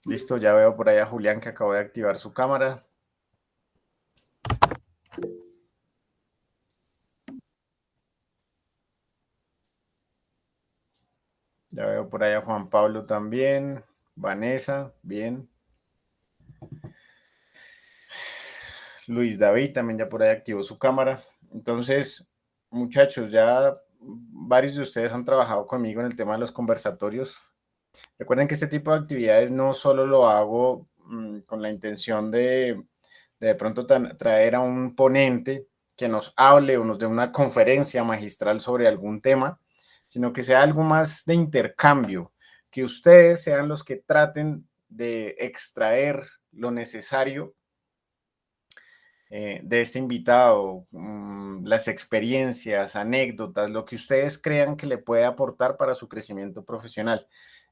Listo, ya veo por ahí a Julián que acabó de activar su cámara. Ya veo por ahí a Juan Pablo también. Vanessa, bien. Luis David también ya por ahí activó su cámara. Entonces, muchachos, ya varios de ustedes han trabajado conmigo en el tema de los conversatorios. Recuerden que este tipo de actividades no solo lo hago con la intención de pronto traer a un ponente que nos hable o nos dé una conferencia magistral sobre algún tema, sino que sea algo más de intercambio, que ustedes sean los que traten de extraer lo necesario de este invitado, las experiencias, anécdotas, lo que ustedes crean que le puede aportar para su crecimiento profesional.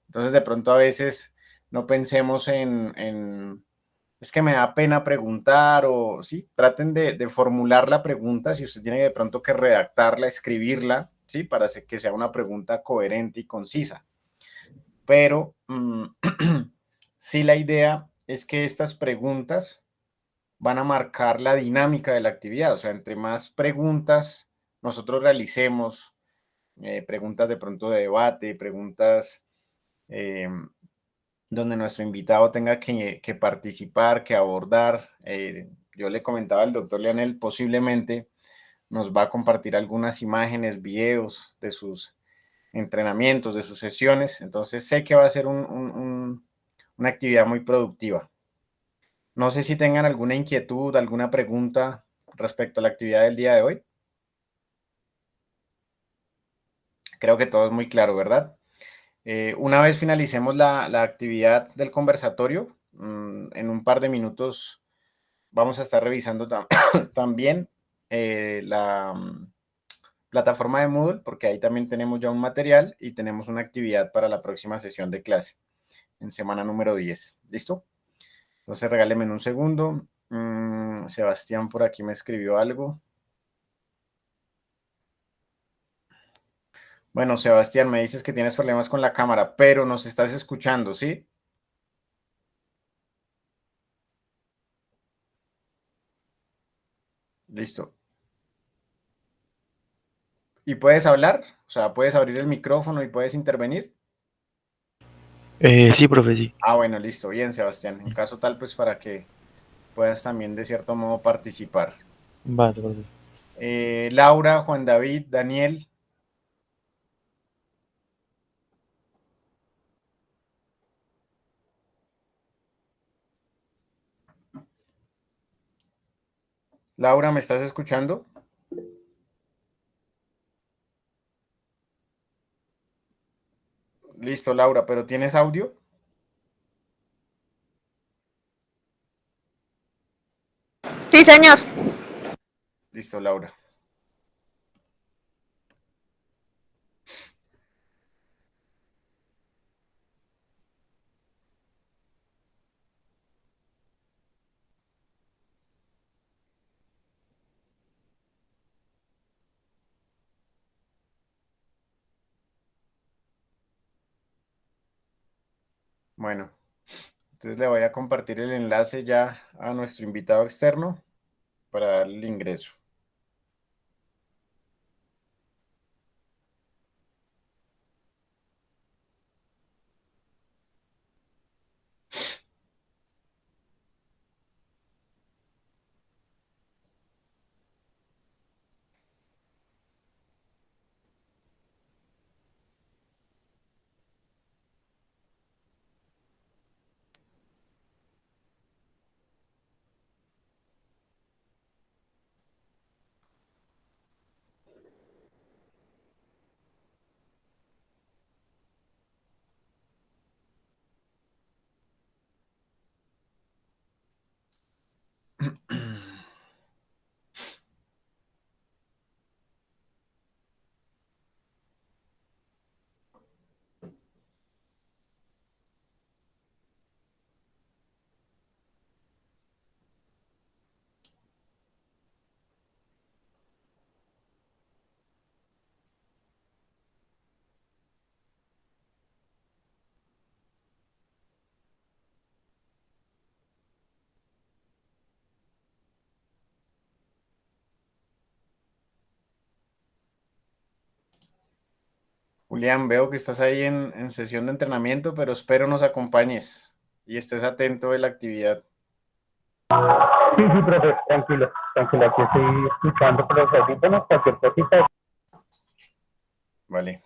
Entonces, de pronto a veces no pensemos es que me da pena preguntar o sí, traten de formular la pregunta, si usted tiene de pronto que redactarla, escribirla, sí, para que sea una pregunta coherente y concisa. Pero sí, la idea es que estas preguntas van a marcar la dinámica de la actividad. O sea, entre más preguntas nosotros realicemos, preguntas de pronto de debate, preguntas eh, donde nuestro invitado tenga que participar, que abordar. Yo le comentaba al doctor Leonel, posiblemente nos va a compartir algunas imágenes, videos de sus entrenamientos, de sus sesiones. Entonces sé que va a ser una actividad muy productiva. No sé si tengan alguna inquietud, alguna pregunta respecto a la actividad del día de hoy. Creo que todo es muy claro, ¿verdad? Una vez finalicemos la actividad del conversatorio, en un par de minutos vamos a estar revisando también la plataforma de Moodle, porque ahí también tenemos ya un material y tenemos una actividad para la próxima sesión de clase, en semana número 10. ¿Listo? Entonces regálenme un segundo. Sebastián por aquí me escribió algo. Bueno, Sebastián, me dices que tienes problemas con la cámara, pero nos estás escuchando, ¿sí? Listo. ¿Y puedes hablar? O sea, puedes abrir el micrófono y puedes intervenir. Sí, profe, sí. Ah, bueno, listo. Bien, Sebastián. En caso tal, pues para que puedas también de cierto modo participar. Vale, profe. Laura, Juan David, Daniel. Laura, ¿me estás escuchando? Listo, Laura, pero ¿tienes audio? Sí, señor. Listo, Laura. Bueno, entonces le voy a compartir el enlace ya a nuestro invitado externo para darle el ingreso. Julián, veo que estás ahí en sesión de entrenamiento, pero espero nos acompañes y estés atento de la actividad. Sí, sí, profe, tranquilo, tranquilo, aquí estoy escuchando por los audífonos, cualquier cosita. Vale.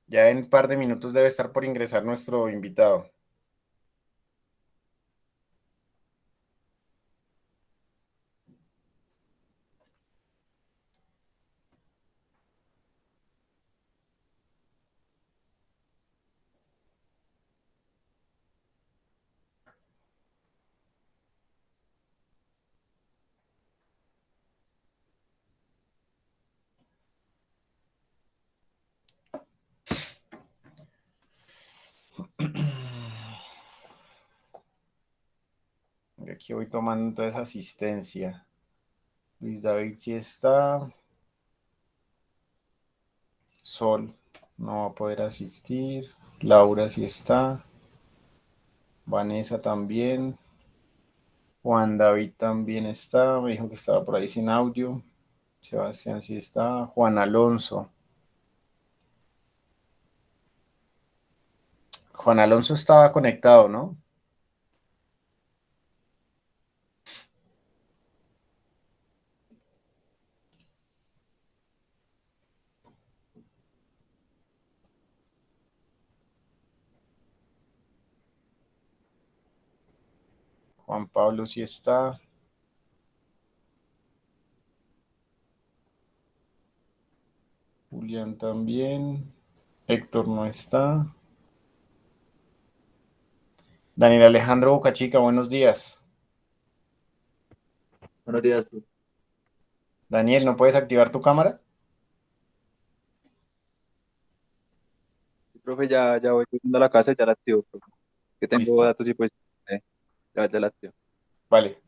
Ya en un par de minutos debe estar por ingresar nuestro invitado. Y aquí voy tomando entonces asistencia. Luis David sí está. Sol no va a poder asistir. Laura sí está. Vanessa también. Juan David también está. Me dijo que estaba por ahí sin audio. Sebastián sí está. Juan Alonso. Juan Alonso estaba conectado, ¿no? Juan Pablo sí está. Julián también. Héctor no está. Daniel Alejandro Bocachica, buenos días. Buenos días, Daniel, ¿no puedes activar tu cámara? profe, ya voy llegando a la casa y ya la activo, profe. Que tengo Listo. datos y pues ya la activo. Vale.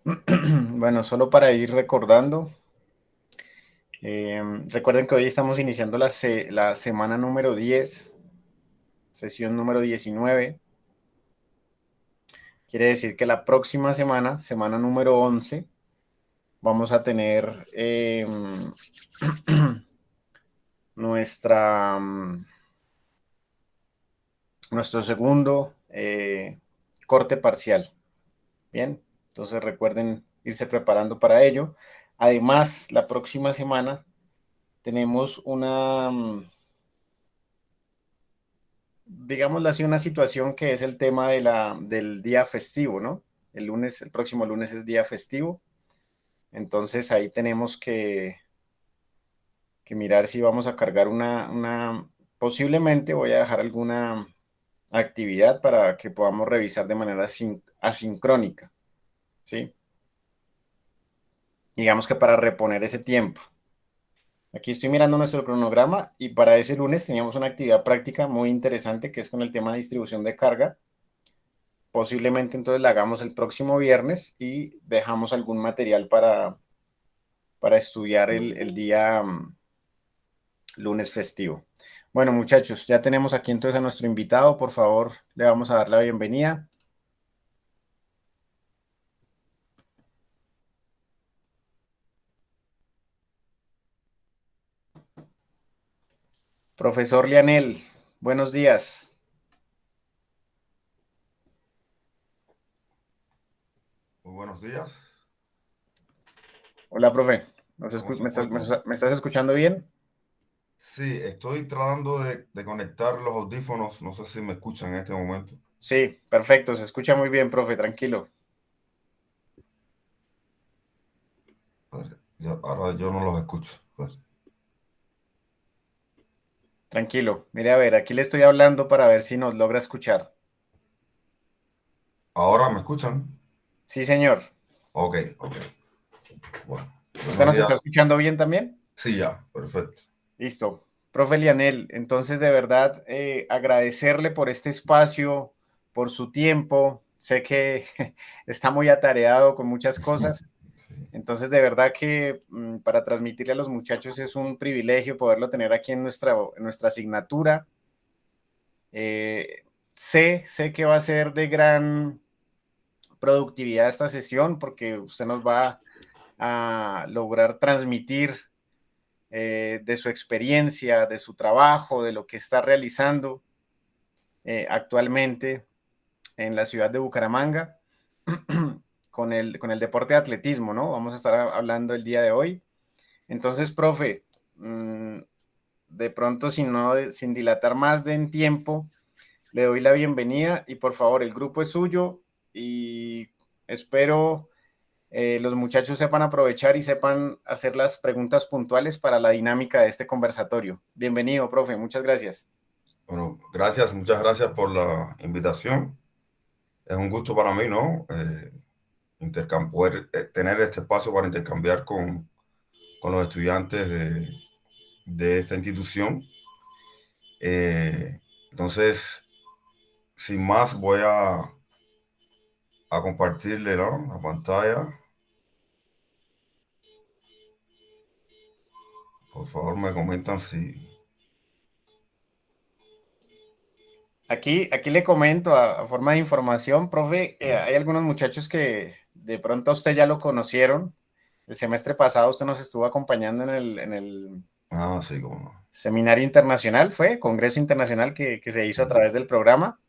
Bueno, solo para ir recordando, recuerden que hoy estamos iniciando la semana número 10, sesión número 19. Quiere decir que la próxima semana, semana número 11, vamos a tener nuestra, nuestro segundo corte parcial. Bien, entonces recuerden irse preparando para ello. Además, la próxima semana tenemos una, digámoslo así, una situación que es el tema del día festivo, ¿no? El lunes, el próximo lunes es día festivo. Entonces ahí tenemos que mirar si vamos a cargar posiblemente voy a dejar alguna actividad para que podamos revisar de manera asincrónica, ¿sí? Digamos que para reponer ese tiempo. Aquí estoy mirando nuestro cronograma y para ese lunes teníamos una actividad práctica muy interesante que es con el tema de distribución de carga. Posiblemente entonces la hagamos el próximo viernes y dejamos algún material para estudiar el día lunes festivo. Bueno, muchachos, ya tenemos aquí entonces a nuestro invitado. Por favor, le vamos a dar la bienvenida. Profesor Lianel, buenos días. Muy buenos días. Hola, profe. ¿Cómo se ¿Me encuentra? me estás escuchando bien? Sí, estoy tratando de conectar los audífonos. No sé si me escuchan en este momento. Sí, perfecto. Se escucha muy bien, profe. Tranquilo. A ver, ahora yo no los escucho. A ver. Tranquilo. Mire, a ver, aquí le estoy hablando para ver si nos logra escuchar. ¿Ahora me escuchan? Sí, señor. Ok, ok. Bueno, ¿Usted buenos nos días. está escuchando bien también? Sí, ya, perfecto. Listo. Profe Lianel, entonces de verdad agradecerle por este espacio, por su tiempo. Sé que está muy atareado con muchas cosas. Sí, Entonces, de verdad que para transmitirle a los muchachos es un privilegio poderlo tener aquí en en nuestra asignatura. Eh, sé que va a ser de gran productividad esta sesión porque usted nos va a lograr transmitir de su experiencia, de su trabajo, de lo que está realizando actualmente en la ciudad de Bucaramanga con el deporte de atletismo, ¿no? Vamos a estar hablando el día de hoy. Entonces, profe, de pronto, sin dilatar más de en tiempo, le doy la bienvenida y por favor, el grupo es suyo y espero los muchachos sepan aprovechar y sepan hacer las preguntas puntuales para la dinámica de este conversatorio. Bienvenido, profe, muchas gracias. bueno, gracias, muchas gracias por la invitación. Es un gusto para mí, ¿no? Poder tener este espacio para intercambiar con los estudiantes de esta institución. Entonces, sin más, voy a compartirle, ¿no?, la pantalla. Por favor, me comentan si... Aquí le comento a forma de información, profe, hay algunos muchachos que de pronto a usted ya lo conocieron. El semestre pasado usted nos estuvo acompañando en el Ah, sí, cómo no. seminario internacional, fue Congreso Internacional que se hizo a través del programa,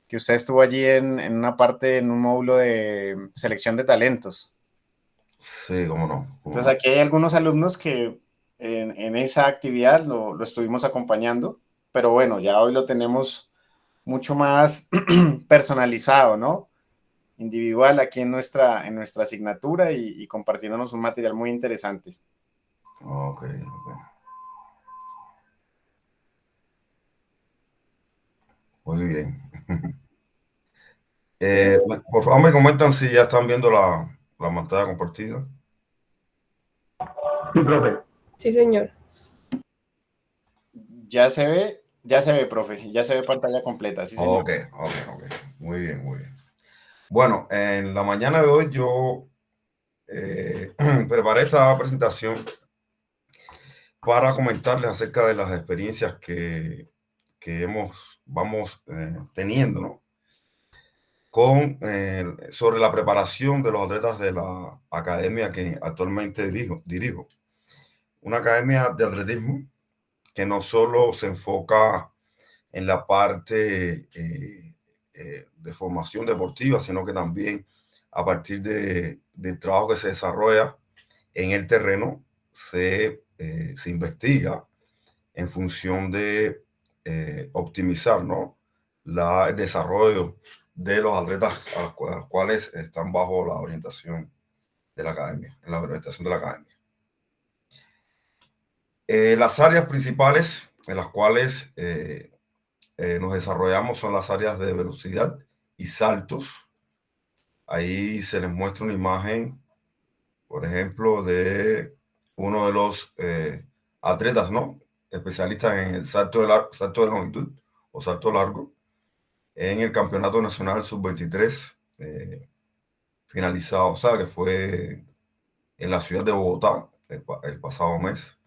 que usted estuvo allí en una parte, en un módulo de selección de talentos. Sí, cómo no, cómo Entonces no. aquí hay algunos alumnos que en esa actividad lo estuvimos acompañando, pero bueno, ya hoy lo tenemos mucho más personalizado, ¿no? Individual aquí en nuestra asignatura y compartiéndonos un material muy interesante. Ok, ok. Muy bien. Por favor, me comentan si ya están viendo la pantalla compartida. Sí, profe. Sí, señor. Ya se ve, profe, ya se ve pantalla completa, sí, señor. Ok, ok, ok. Muy bien, muy bien. Bueno, en la mañana de hoy yo preparé esta presentación para comentarles acerca de las experiencias que vamos teniendo, ¿no?, sobre la preparación de los atletas de la academia que actualmente dirijo. Una academia de atletismo que no solo se enfoca en la parte de formación deportiva, sino que también a partir del trabajo que se desarrolla en el terreno, se investiga en función de optimizar, ¿no?, el desarrollo de los atletas a los cuales están bajo la orientación de la academia, en la orientación de la academia. Las áreas principales en las cuales nos desarrollamos son las áreas de velocidad y saltos. Ahí se les muestra una imagen, por ejemplo, de uno de los atletas, ¿no?, especialistas en el salto de longitud o salto largo en el Campeonato Nacional Sub-23 finalizado, o sea, que fue en la ciudad de Bogotá el pasado mes.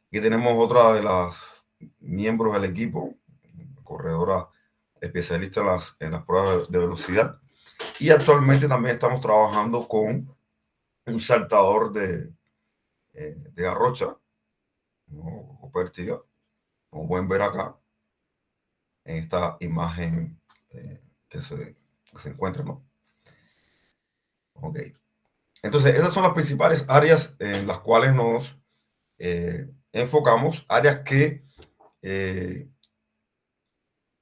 Y tenemos otra de las miembros del equipo, corredora especialista en las pruebas de velocidad. Y actualmente también estamos trabajando con un saltador de garrocha, ¿no?, o pértiga, como pueden ver acá en esta imagen que se encuentra, ¿no? Ok. Entonces, esas son las principales áreas en las cuales nos enfocamos, áreas que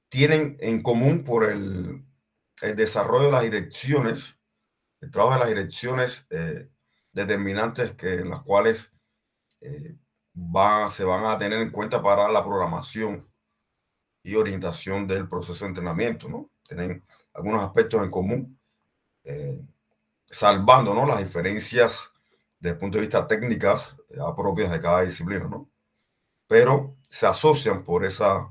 tienen en común por el desarrollo de las direcciones, el trabajo de las direcciones determinantes en las cuales se van a tener en cuenta para la programación y orientación del proceso de entrenamiento, ¿no? Tienen algunos aspectos en común, salvando, ¿no?, las diferencias desde el punto de vista técnicas propias de cada disciplina, ¿no? Pero se asocian por estas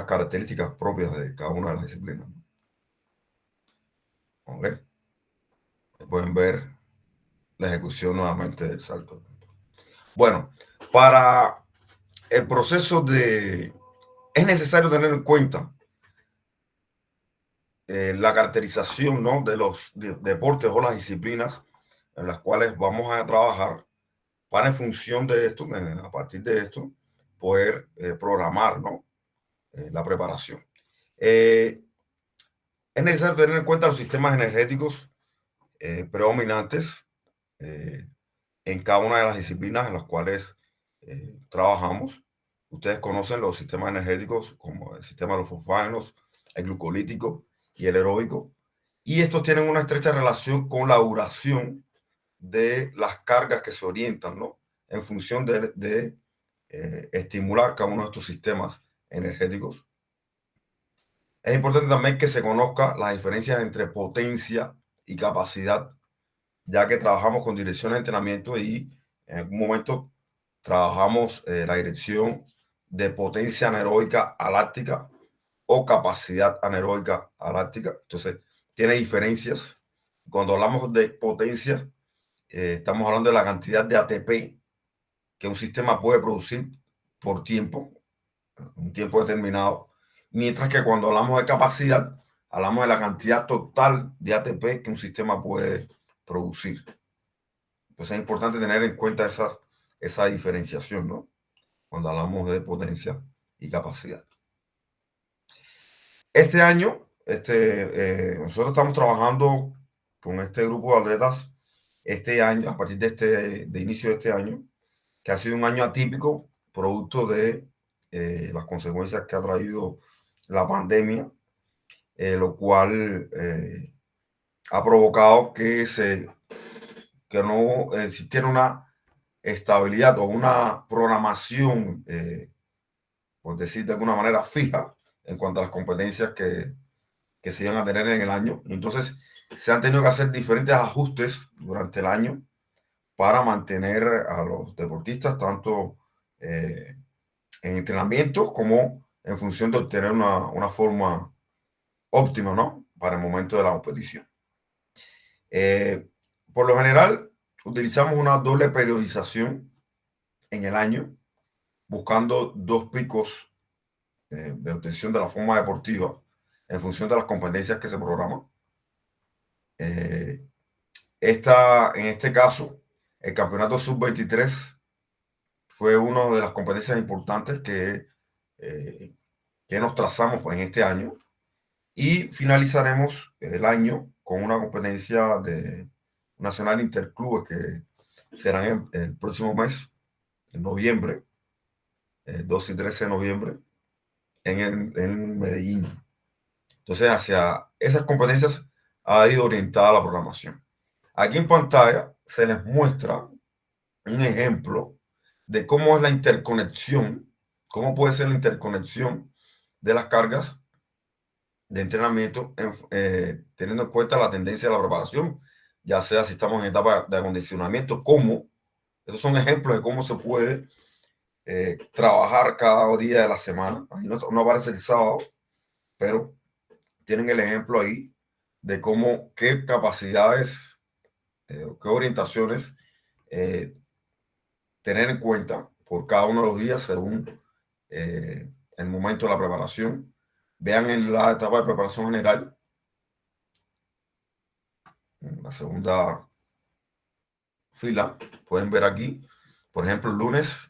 características propias de cada una de las disciplinas, ¿no? ¿Ok? Pueden ver la ejecución nuevamente del salto. Bueno, para el proceso es necesario tener en cuenta la caracterización, ¿no?, de los deportes o las disciplinas en las cuales vamos a trabajar para, en función de esto, a partir de esto, poder programar, ¿no?, la preparación. Es necesario tener en cuenta los sistemas energéticos predominantes en cada una de las disciplinas en las cuales trabajamos. Ustedes conocen los sistemas energéticos como el sistema de los fosfágenos, el glucolítico y el aeróbico. Y estos tienen una estrecha relación con la duración de las cargas que se orientan, ¿no?, en función de estimular cada uno de estos sistemas energéticos. Es importante también que se conozca las diferencias entre potencia y capacidad, ya que trabajamos con dirección de entrenamiento y en algún momento trabajamos la dirección de potencia anaeróbica aláctica o capacidad anaeróbica aláctica. Entonces, tiene diferencias. Cuando hablamos de potencia, estamos hablando de la cantidad de ATP que un sistema puede producir por tiempo, un tiempo determinado, mientras que cuando hablamos de capacidad, hablamos de la cantidad total de ATP que un sistema puede producir. Entonces es importante tener en cuenta esa diferenciación, ¿no?, cuando hablamos de potencia y capacidad. Este año, nosotros estamos trabajando con este grupo de atletas este año, a partir de inicio de este año, que ha sido un año atípico, producto de las consecuencias que ha traído la pandemia, lo cual ha provocado que no existiera una estabilidad o una programación, por decir de alguna manera, fija en cuanto a las competencias que se iban a tener en el año. Entonces, se han tenido que hacer diferentes ajustes durante el año para mantener a los deportistas tanto en entrenamiento como en función de obtener una forma óptima, ¿no?, para el momento de la competición. Por lo general, utilizamos una doble periodización en el año, buscando dos picos de obtención de la forma deportiva en función de las competencias que se programan. En este caso, el campeonato sub-23 fue una de las competencias importantes que nos trazamos en este año, y finalizaremos el año con una competencia nacional interclubes que serán el próximo mes, en noviembre, 12 y 13 de noviembre, en Medellín. Entonces, hacia esas competencias ha ido orientada la programación. Aquí en pantalla se les muestra un ejemplo de cómo es la interconexión, cómo puede ser la interconexión de las cargas de entrenamiento, teniendo en cuenta la tendencia de la preparación, ya sea si estamos en etapa de acondicionamiento, esos son ejemplos de cómo se puede trabajar cada día de la semana. Ahí no aparece el sábado, pero tienen el ejemplo ahí de qué capacidades, qué orientaciones tener en cuenta por cada uno de los días según el momento de la preparación. Vean en la etapa de preparación general, en la segunda fila, pueden ver aquí, por ejemplo, el lunes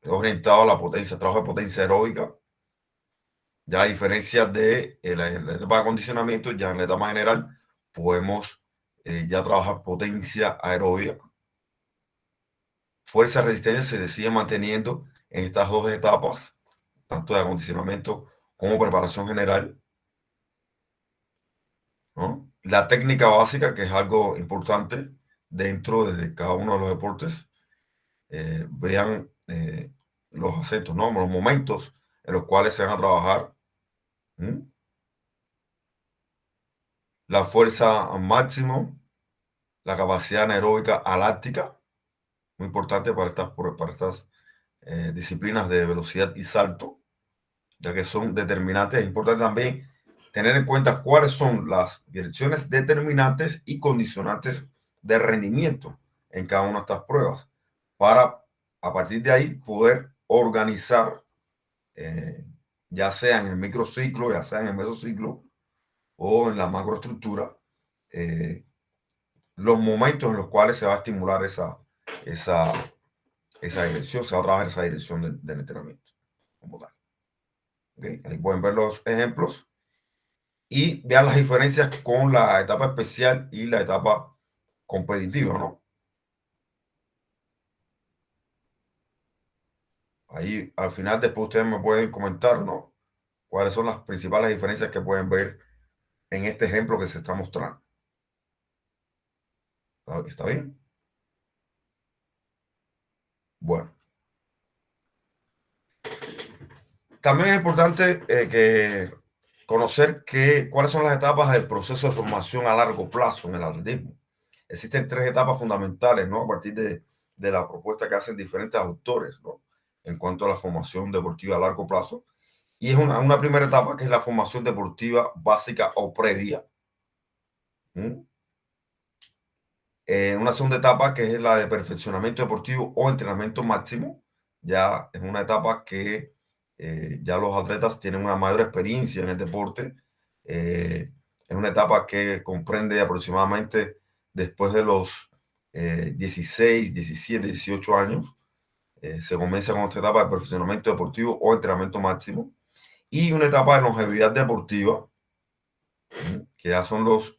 orientado a la potencia, trabajo de potencia aeróbica. Ya a diferencia de la etapa de acondicionamiento, ya en la etapa general podemos ya trabajar potencia aerobia. Fuerza y resistencia se sigue manteniendo en estas dos etapas, tanto de acondicionamiento como preparación general, ¿no? La técnica básica, que es algo importante dentro de cada uno de los deportes, vean los acentos, ¿no? Los momentos en los cuales se van a trabajar. ¿Mm? La fuerza al máximo, la capacidad anaeróbica aláctica, muy importante para estas disciplinas de velocidad y salto, ya que son determinantes. Es importante también tener en cuenta cuáles son las direcciones determinantes y condicionantes de rendimiento en cada una de estas pruebas, para a partir de ahí poder organizar, ya sea en el microciclo, ya sea en el mesociclo o en la macroestructura, los momentos en los cuales se va a estimular esa dirección, se va a trabajar esa dirección del entrenamiento como tal. ¿Okay? Ahí pueden ver los ejemplos y vean las diferencias con la etapa especial y la etapa competitiva, ¿no? Ahí al final después ustedes me pueden comentar, ¿no? Cuáles son las principales diferencias que pueden ver en este ejemplo que se está mostrando. ¿Está bien? Bueno. También es importante que conocer cuáles son las etapas del proceso de formación a largo plazo en el atletismo. Existen tres etapas fundamentales, ¿no? A partir de la propuesta que hacen diferentes autores, ¿no? En cuanto a la formación deportiva a largo plazo. Y es una primera etapa que es la formación deportiva básica o previa. Una segunda etapa que es la de perfeccionamiento deportivo o entrenamiento máximo. Ya es una etapa que ya los atletas tienen una mayor experiencia en el deporte. Es una etapa que comprende aproximadamente después de los 16, 17, 18 años. Se comienza con esta etapa de perfeccionamiento deportivo o entrenamiento máximo. Y una etapa de longevidad deportiva, que ya son los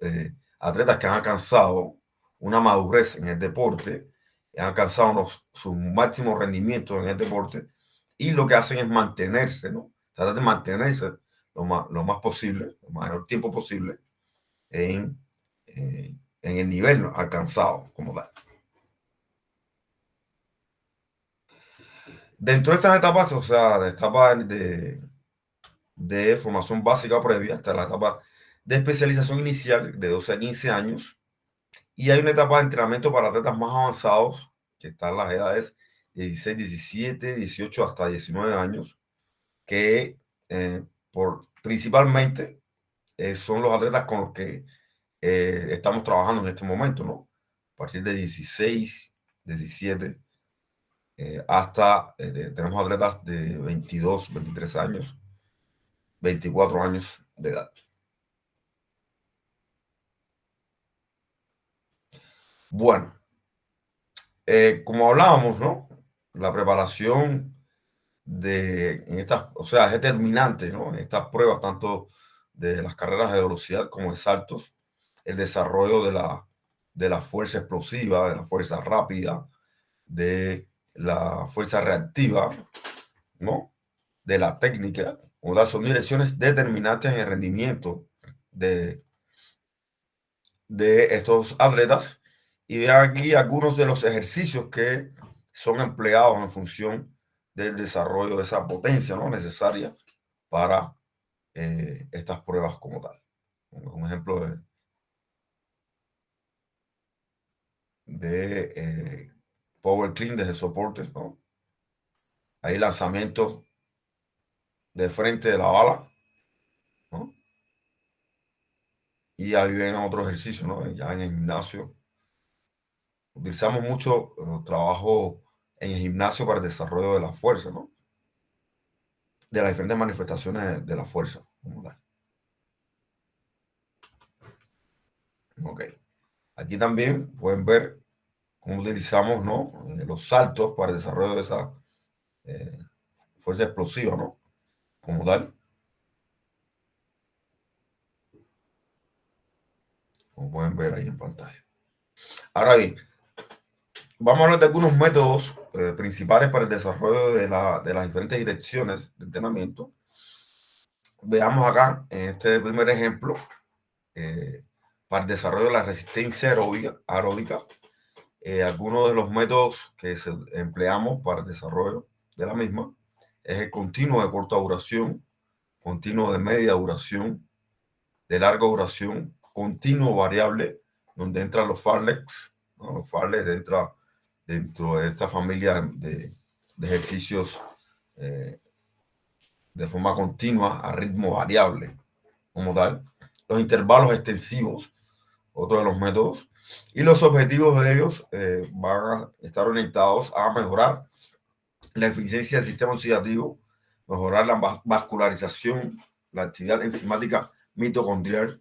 atletas que han alcanzado una madurez en el deporte, han alcanzado su máximo rendimiento en el deporte y lo que hacen es mantenerse, ¿no? Tratar de mantenerse lo más posible, el mayor tiempo posible en el nivel alcanzado como tal. Dentro de estas etapas, o sea, de etapas de formación básica previa, hasta la etapa de especialización inicial de 12 a 15 años, y hay una etapa de entrenamiento para atletas más avanzados, que están las edades 16, 17, 18 hasta 19 años, que principalmente son los atletas con los que estamos trabajando en este momento, ¿no? A partir de 16, 17, hasta tenemos atletas de 22, 23 años, 24 años de edad. Bueno, como hablábamos, ¿no? La preparación en estas, o sea, es determinante, ¿no? En estas pruebas, tanto de las carreras de velocidad como de saltos, el desarrollo de la fuerza explosiva, de la fuerza rápida, de la fuerza reactiva, ¿no? De la técnica, o sea, son direcciones determinantes en el rendimiento de estos atletas. Y vean aquí algunos de los ejercicios que son empleados en función del desarrollo de esa potencia, ¿no? Necesaria para estas pruebas como tal. Un ejemplo de power clean desde soportes, ¿no? Hay lanzamientos de frente de la bala, ¿no? Y ahí ven otro ejercicio, ¿no? Ya en el gimnasio. Utilizamos mucho trabajo en el gimnasio para el desarrollo de la fuerza, ¿no? De las diferentes manifestaciones de la fuerza como tal. Ok. Aquí también pueden ver cómo utilizamos, ¿no? Los saltos para el desarrollo de esa fuerza explosiva, ¿no? Como tal. como pueden ver ahí en pantalla. Ahora bien, vamos a hablar de algunos métodos principales para el desarrollo de las diferentes direcciones de entrenamiento. Veamos acá, en este primer ejemplo, para el desarrollo de la resistencia aeróbica, algunos de los métodos que empleamos para el desarrollo de la misma es el continuo de corta duración, continuo de media duración, de larga duración, continuo variable, donde entran los fartleks, ¿no? Los fartleks entran dentro de esta familia de ejercicios de forma continua a ritmo variable como tal. Los intervalos extensivos, otro de los métodos, y los objetivos de ellos van a estar orientados a mejorar la eficiencia del sistema oxidativo, mejorar la vascularización, la actividad enzimática mitocondrial,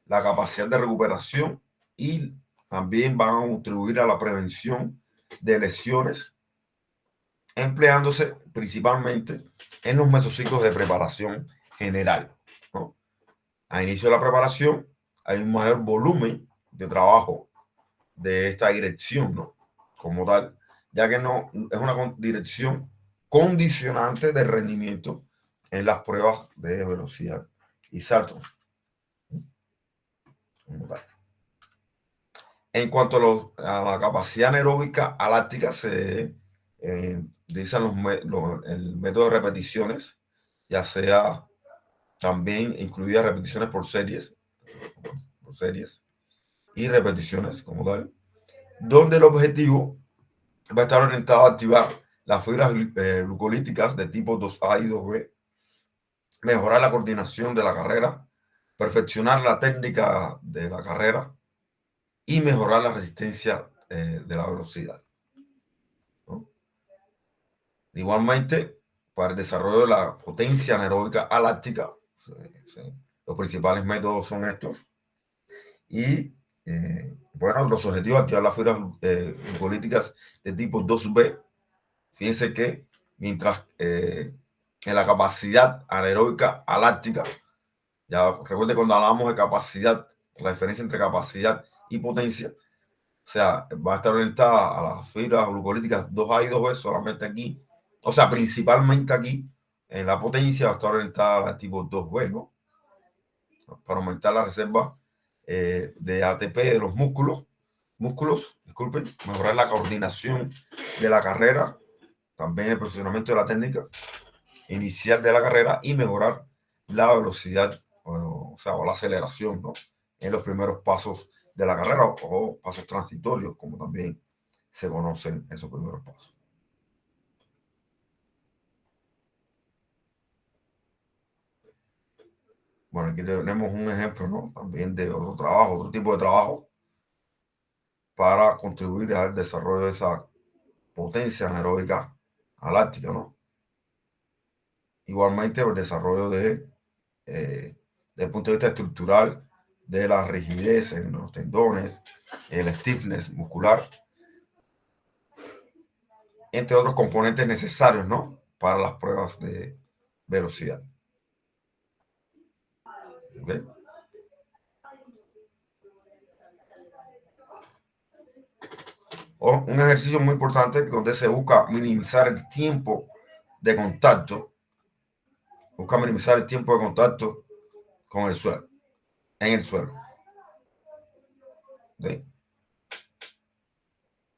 la capacidad de recuperación y también van a contribuir a la prevención de lesiones, empleándose principalmente en los mesociclos de preparación general, ¿no? A inicio de la preparación hay un mayor volumen de trabajo de esta dirección, ¿no? Como tal, ya que no es una dirección condicionante de rendimiento en las pruebas de velocidad y salto. Como tal. En cuanto a la capacidad anaeróbica aláctica, se utilizan el método de repeticiones, ya sea también incluidas repeticiones por series y repeticiones como tal, donde el objetivo va a estar orientado a activar las fibras glucolíticas de tipo 2A y 2B, mejorar la coordinación de la carrera, perfeccionar la técnica de la carrera y mejorar la resistencia de la velocidad, ¿no? Igualmente, para el desarrollo de la potencia anaeróbica aláctica, los principales métodos son estos. Y bueno, los objetivos, activar las fibras glucolíticas de tipo 2B. Fíjense que mientras en la capacidad anaeróbica aláctica, ya recuerde cuando hablamos de capacidad, la diferencia entre capacidad y potencia, o sea, va a estar orientada a las fibras glucolíticas 2A y 2B solamente aquí, o sea, principalmente aquí, en la potencia va a estar orientada a la tipo 2B, ¿no? Para aumentar la reserva de ATP de los músculos, disculpen, mejorar la coordinación de la carrera, también el posicionamiento de la técnica inicial de la carrera y mejorar la velocidad, o la aceleración, ¿no? En los primeros pasos de la carrera o pasos transitorios, como también se conocen esos primeros pasos. Bueno, aquí tenemos un ejemplo, ¿no? También de otro trabajo, otro tipo de trabajo para contribuir al desarrollo de esa potencia anaeróbica aláctica, ¿no? Igualmente el desarrollo desde el punto de vista estructural de la rigidez en los tendones, el stiffness muscular, entre otros componentes necesarios, ¿no? Para las pruebas de velocidad. ¿Okay? Un ejercicio muy importante donde se busca minimizar el tiempo de contacto, con el suelo, en el suelo. ¿Okay?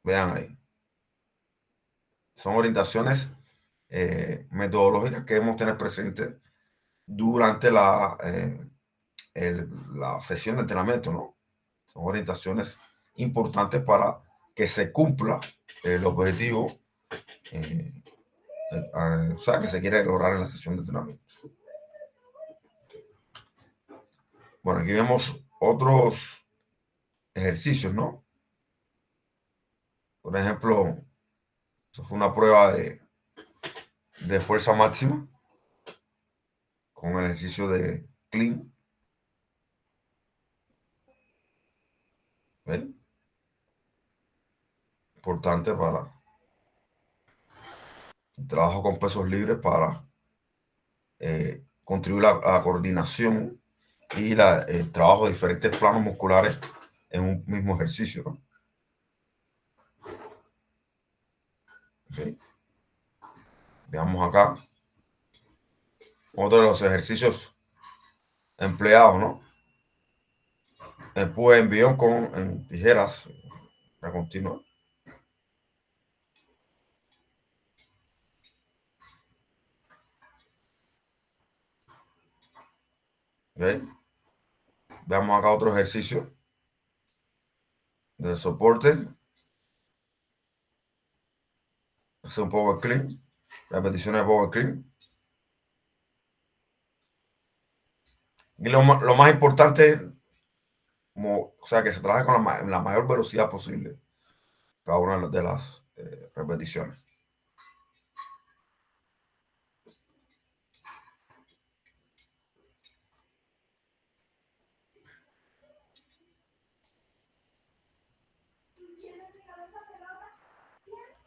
Vean ahí. Son orientaciones metodológicas que debemos tener presentes durante la sesión de entrenamiento, ¿no? Son orientaciones importantes para que se cumpla el objetivo, o sea, que se quiere lograr en la sesión de entrenamiento. Bueno, aquí vemos otros ejercicios, ¿no? Por ejemplo, eso fue una prueba de fuerza máxima con el ejercicio de clean. ¿Ven? Importante para el trabajo con pesos libres para contribuir a la coordinación y el trabajo de diferentes planos musculares en un mismo ejercicio, ¿no? Okay. Veamos acá otro de los ejercicios empleados, ¿no? Empuje envión en tijeras para continuar. Okay. Veamos acá otro ejercicio de soporte. Hacer un power clean, repeticiones de power clean. Y lo más importante es, o sea, que se trabaje con la mayor velocidad posible cada una de las repeticiones.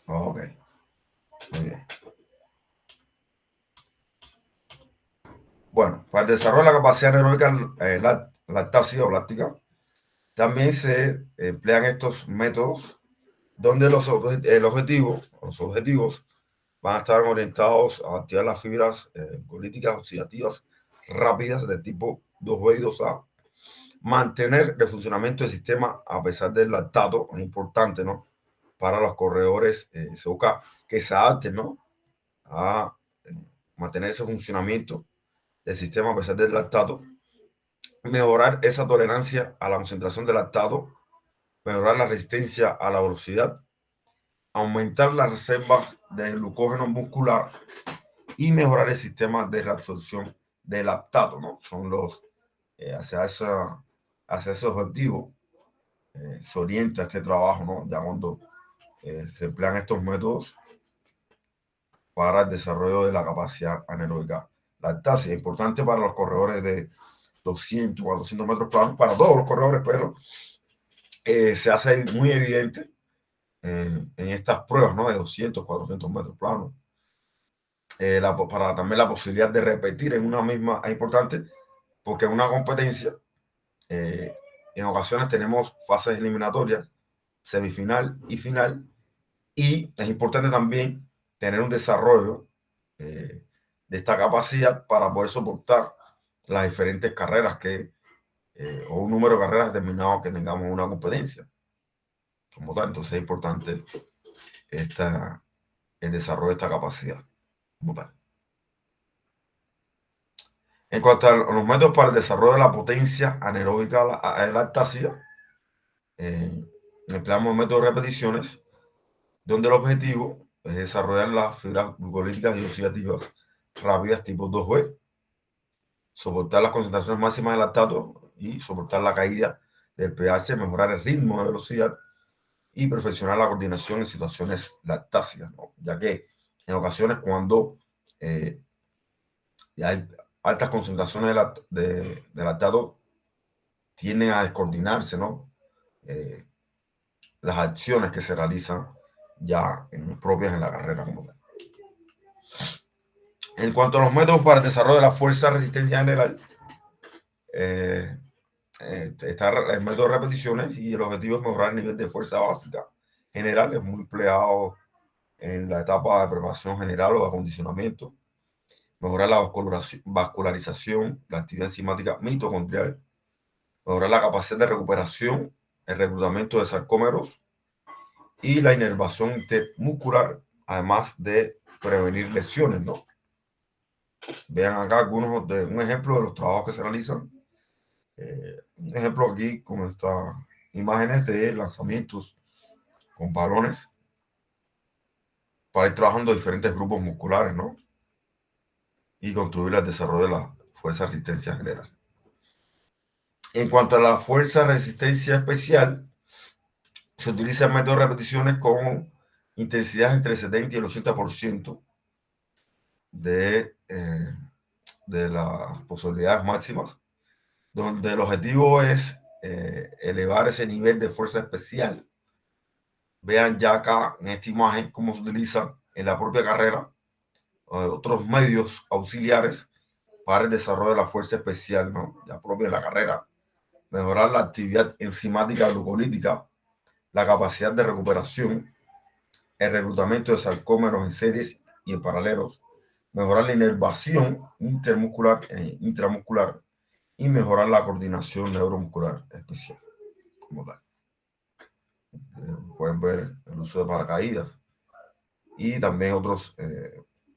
Ok, muy bien. Bueno, para el desarrollo de la capacidad anaeróbica lactácida o láctica, también se emplean estos métodos donde los objetivos van a estar orientados a activar las fibras glucolíticas oxidativas rápidas de tipo 2B y 2A, mantener el funcionamiento del sistema a pesar del lactato, es importante, ¿no? Para los corredores COK, que se adapten, ¿no? A mantener ese funcionamiento del sistema a pesar del lactato, mejorar esa tolerancia a la concentración de lactato, mejorar la resistencia a la velocidad, aumentar las reservas de glucógeno muscular y mejorar el sistema de reabsorción de lactato, ¿no? Son los hacia ese objetivo se orienta este trabajo, ¿no? Ya cuando se emplean estos métodos para el desarrollo de la capacidad anaeróbica lactácea. Es importante para los corredores de 200, 400 metros planos, para todos los corredores, pero se hace muy evidente en estas pruebas, ¿no? De 200, 400 metros planos. Para también la posibilidad de repetir en una misma es importante, porque en una competencia en ocasiones tenemos fases eliminatorias, semifinal y final, y es importante también tener un desarrollo de esta capacidad para poder soportar las diferentes carreras o un número de carreras determinado que tengamos en una competencia. Como tal, entonces es importante el desarrollo de esta capacidad. Como tal. En cuanto a los métodos para el desarrollo de la potencia anaeróbica lactácea, empleamos el método de repeticiones, donde el objetivo es desarrollar las fibras glucolíticas y oxidativas rápidas tipo 2B, soportar las concentraciones máximas de lactato y soportar la caída del pH, mejorar el ritmo de velocidad y perfeccionar la coordinación en situaciones lactáceas, ¿no? Ya que en ocasiones cuando hay altas concentraciones de lactato tienden a descoordinarse, ¿no? Las acciones que se realizan ya propias en la carrera como tal. En cuanto a los métodos para el desarrollo de la fuerza de resistencia general, está el método de repeticiones y el objetivo es mejorar el nivel de fuerza básica general. Es muy empleado en la etapa de preparación general o de acondicionamiento. Mejorar la vascularización, la actividad enzimática mitocondrial. Mejorar la capacidad de recuperación, el reclutamiento de sarcómeros y la inervación muscular, además de prevenir lesiones, ¿no? Vean acá un ejemplo de los trabajos que se realizan. Un ejemplo aquí con estas imágenes de lanzamientos con balones para ir trabajando diferentes grupos musculares, ¿no? Y contribuir al desarrollo de la fuerza de resistencia general. En cuanto a la fuerza de resistencia especial, se utiliza el método de repeticiones con intensidad entre el 70 y el 80% de las posibilidades máximas, donde el objetivo es elevar ese nivel de fuerza especial. Vean ya acá en esta imagen cómo se utiliza en la propia carrera otros medios auxiliares para el desarrollo de la fuerza especial, ¿no? Ya propia de la carrera, mejorar la actividad enzimática glucolítica, la capacidad de recuperación, el reclutamiento de sarcómeros en series y en paralelos, mejorar la inervación intermuscular e intramuscular y mejorar la coordinación neuromuscular especial, como tal. Pueden ver el uso de paracaídas y también otros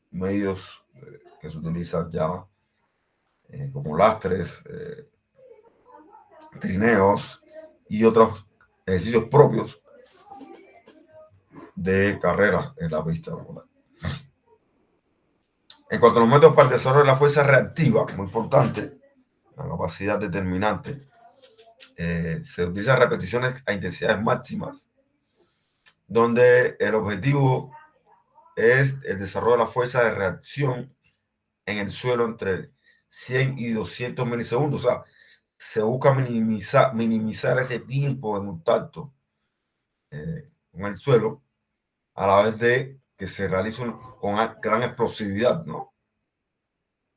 medios que se utilizan ya, como lastres, trineos y otros ejercicios propios de carrera en la pista. En cuanto a los métodos para el desarrollo de la fuerza reactiva, muy importante, la capacidad determinante, se utilizan repeticiones a intensidades máximas, donde el objetivo es el desarrollo de la fuerza de reacción en el suelo entre 100 y 200 milisegundos. O sea, se busca minimizar ese tiempo de contacto con el suelo, a la vez de que se realice con gran explosividad, ¿no?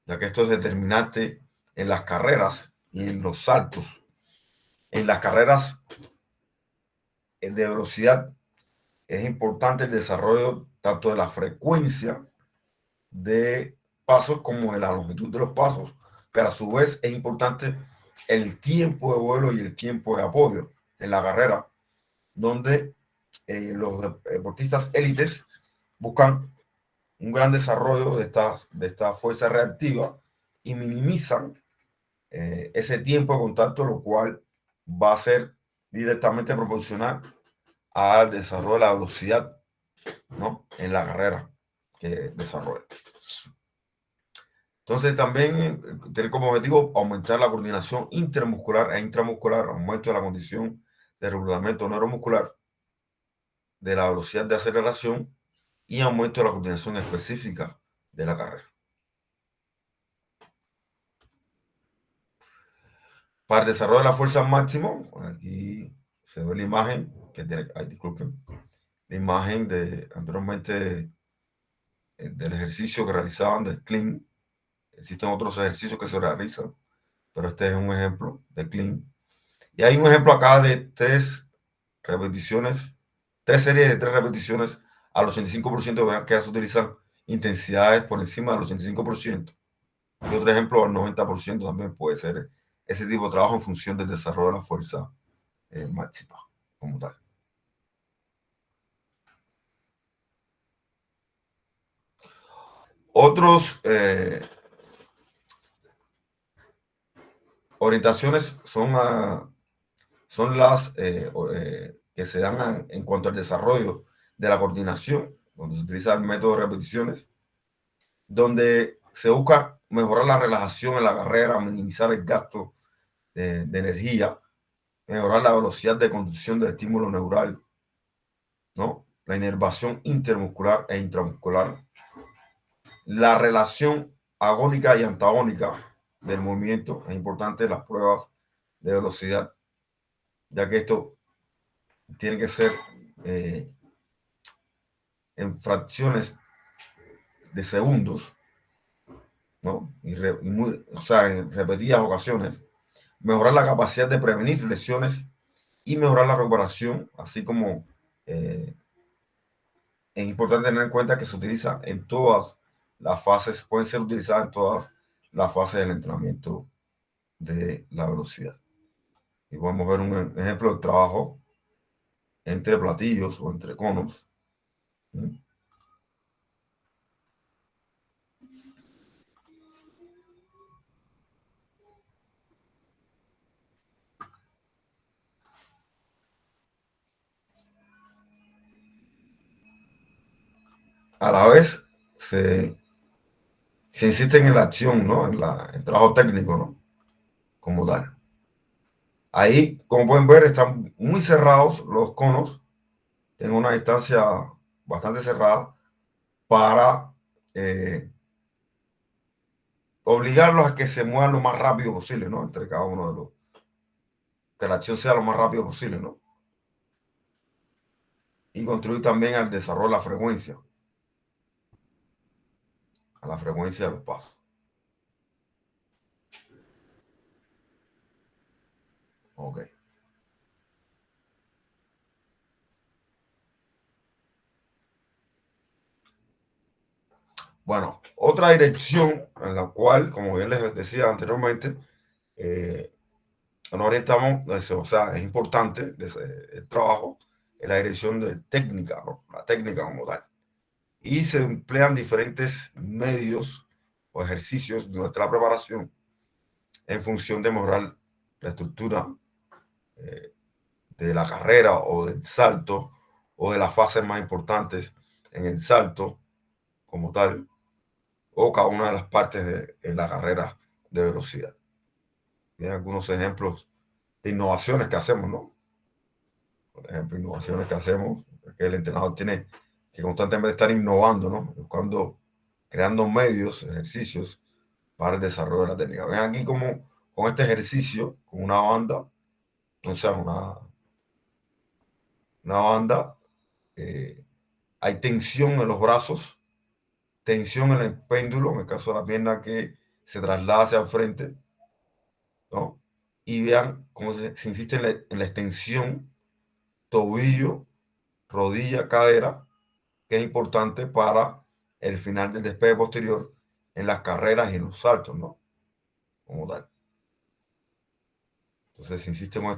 Ya que esto es determinante en las carreras y en los saltos. En las carreras de velocidad es importante el desarrollo tanto de la frecuencia de pasos como de la longitud de los pasos, pero a su vez es importante el tiempo de vuelo y el tiempo de apoyo en la carrera, donde los deportistas élites buscan un gran desarrollo de esta fuerza reactiva y minimizan ese tiempo de contacto, lo cual va a ser directamente proporcional al desarrollo de la velocidad, ¿no? En la carrera que desarrolla. Entonces también tener como objetivo aumentar la coordinación intermuscular e intramuscular, aumento de la condición de reclutamiento neuromuscular, de la velocidad de aceleración y aumento de la coordinación específica de la carrera. Para el desarrollo de la fuerza al máximo, aquí se ve la imagen que tiene, disculpen, la imagen de anteriormente del ejercicio que realizaban de clean. Existen otros ejercicios que se realizan, pero este es un ejemplo de clean. Y hay un ejemplo acá de 3 repeticiones, 3 series de 3 repeticiones al 85%, vean que ya se utilizan intensidades por encima del 85%. Y otro ejemplo al 90% también puede ser ese tipo de trabajo en función del desarrollo de la fuerza máxima como tal. Otros orientaciones son las que se dan en cuanto al desarrollo de la coordinación, donde se utiliza el método de repeticiones, donde se busca mejorar la relajación en la carrera, minimizar el gasto de energía, mejorar la velocidad de conducción del estímulo neural, ¿no? La inervación intermuscular e intramuscular, la relación agónica y antagónica del movimiento. Es importante las pruebas de velocidad, ya que esto tiene que ser en fracciones de segundos, ¿no? O sea, en repetidas ocasiones. Mejorar la capacidad de prevenir lesiones y mejorar la recuperación, así como es importante tener en cuenta que se utiliza en todas las fases, pueden ser utilizadas en todas las fases del entrenamiento de la velocidad. Y podemos ver un ejemplo de trabajo entre platillos o entre conos. A la vez se insiste en la acción, ¿no? En el trabajo técnico, ¿no? Como tal. Ahí, como pueden ver, están muy cerrados los conos en una distancia bastante cerrada para obligarlos a que se muevan lo más rápido posible, ¿no? Entre cada uno de los, que la acción sea lo más rápido posible, ¿no? Y contribuir también al desarrollo de la frecuencia, a la frecuencia de los pasos. Bueno, otra dirección en la cual, como bien les decía anteriormente, nos orientamos, o sea, es importante el trabajo en la dirección de técnica, ¿no? La técnica como tal. Y se emplean diferentes medios o ejercicios durante la preparación en función de mejorar la estructura de la carrera o del salto o de las fases más importantes en el salto como tal o cada una de las partes de la carrera de velocidad. Tienen algunos ejemplos de innovaciones que hacemos, ¿no? Por ejemplo, innovaciones que hacemos, que el entrenador tiene que constantemente estar innovando, ¿no? Buscando, creando medios, ejercicios para el desarrollo de la técnica. Ven aquí como con este ejercicio, con una banda, o sea, una banda, hay tensión en los brazos, tensión en el péndulo, en el caso de la pierna que se traslada hacia el frente, ¿no? Y vean cómo se insiste en la extensión tobillo, rodilla, cadera, que es importante para el final del despegue posterior en las carreras y en los saltos, ¿no? Como tal. Entonces se insiste con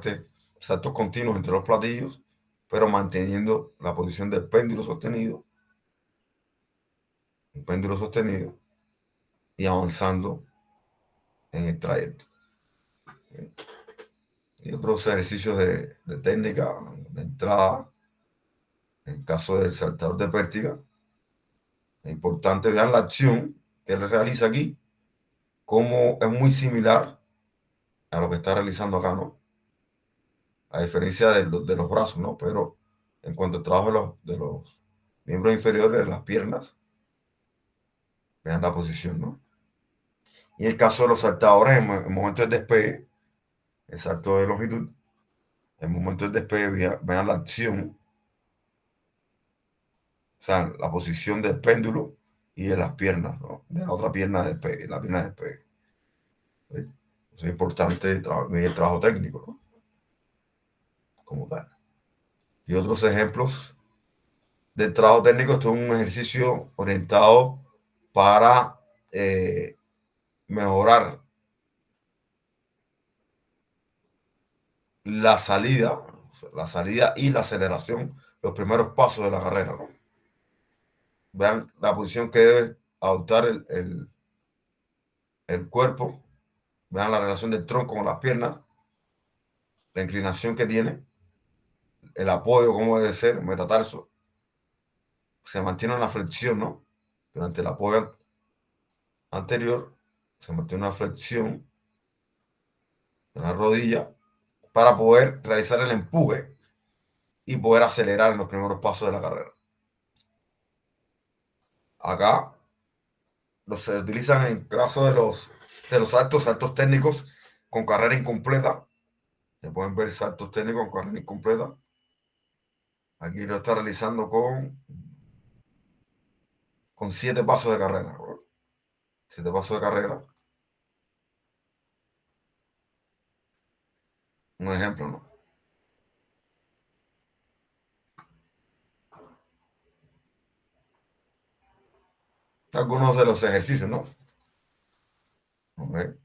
saltos continuos entre los platillos, pero manteniendo la posición del péndulo sostenido, un péndulo sostenido y avanzando en el trayecto. Y otros ejercicios de técnica, de entrada, en el caso del saltador de pértiga, es importante vean la acción que él realiza aquí, como es muy similar a lo que está realizando acá, ¿no? A diferencia de los brazos, ¿no? Pero en cuanto al trabajo de los miembros inferiores de las piernas, vean la posición, ¿no? Y en el caso de los saltadores, en el momento del despegue, el salto de longitud, en el momento del despegue, vean la acción, o sea, la posición del péndulo y de las piernas, ¿no? De la otra pierna de despegue, la pierna de despegue. ¿Sí? Eso es importante el trabajo técnico, ¿no? Como tal. Y otros ejemplos de trabajo técnico, esto es un ejercicio orientado para mejorar la salida y la aceleración, los primeros pasos de la carrera, ¿no? Vean la posición que debe adoptar el cuerpo, vean la relación del tronco con las piernas, la inclinación que tiene, el apoyo, cómo debe ser, metatarso, se mantiene una flexión, ¿no? Durante el apoyo anterior, se mantiene una flexión de la rodilla para poder realizar el empuje y poder acelerar en los primeros pasos de la carrera. Acá se utilizan en caso de los saltos técnicos con carrera incompleta. Se pueden ver saltos técnicos con carrera incompleta. Aquí lo está realizando con 7 pasos de carrera. 7 pasos de carrera. Un ejemplo, ¿no? Algunos de los ejercicios, ¿no? Okay.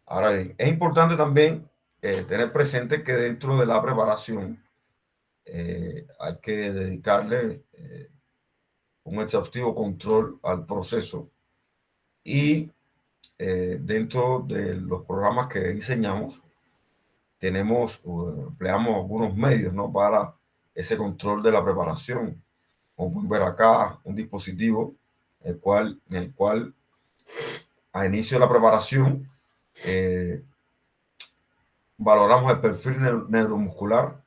Ahora bien, es importante también tener presente que dentro de la preparación hay que dedicarle un exhaustivo control al proceso y dentro de los programas que diseñamos empleamos algunos medios, ¿no? Para ese control de la preparación. Como pueden ver acá, un dispositivo en el cual a inicio de la preparación valoramos el perfil neuromuscular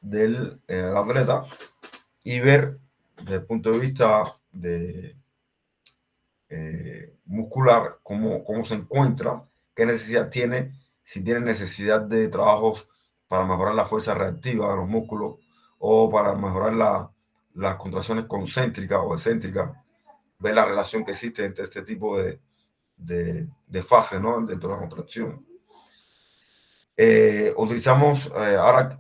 del atleta y ver desde el punto de vista muscular cómo se encuentra, qué necesidad tiene, si tiene necesidad de trabajos para mejorar la fuerza reactiva de los músculos o para mejorar las contracciones concéntricas o excéntricas, ver la relación que existe entre este tipo de fases, ¿no? Dentro de la contracción. Utilizamos ahora,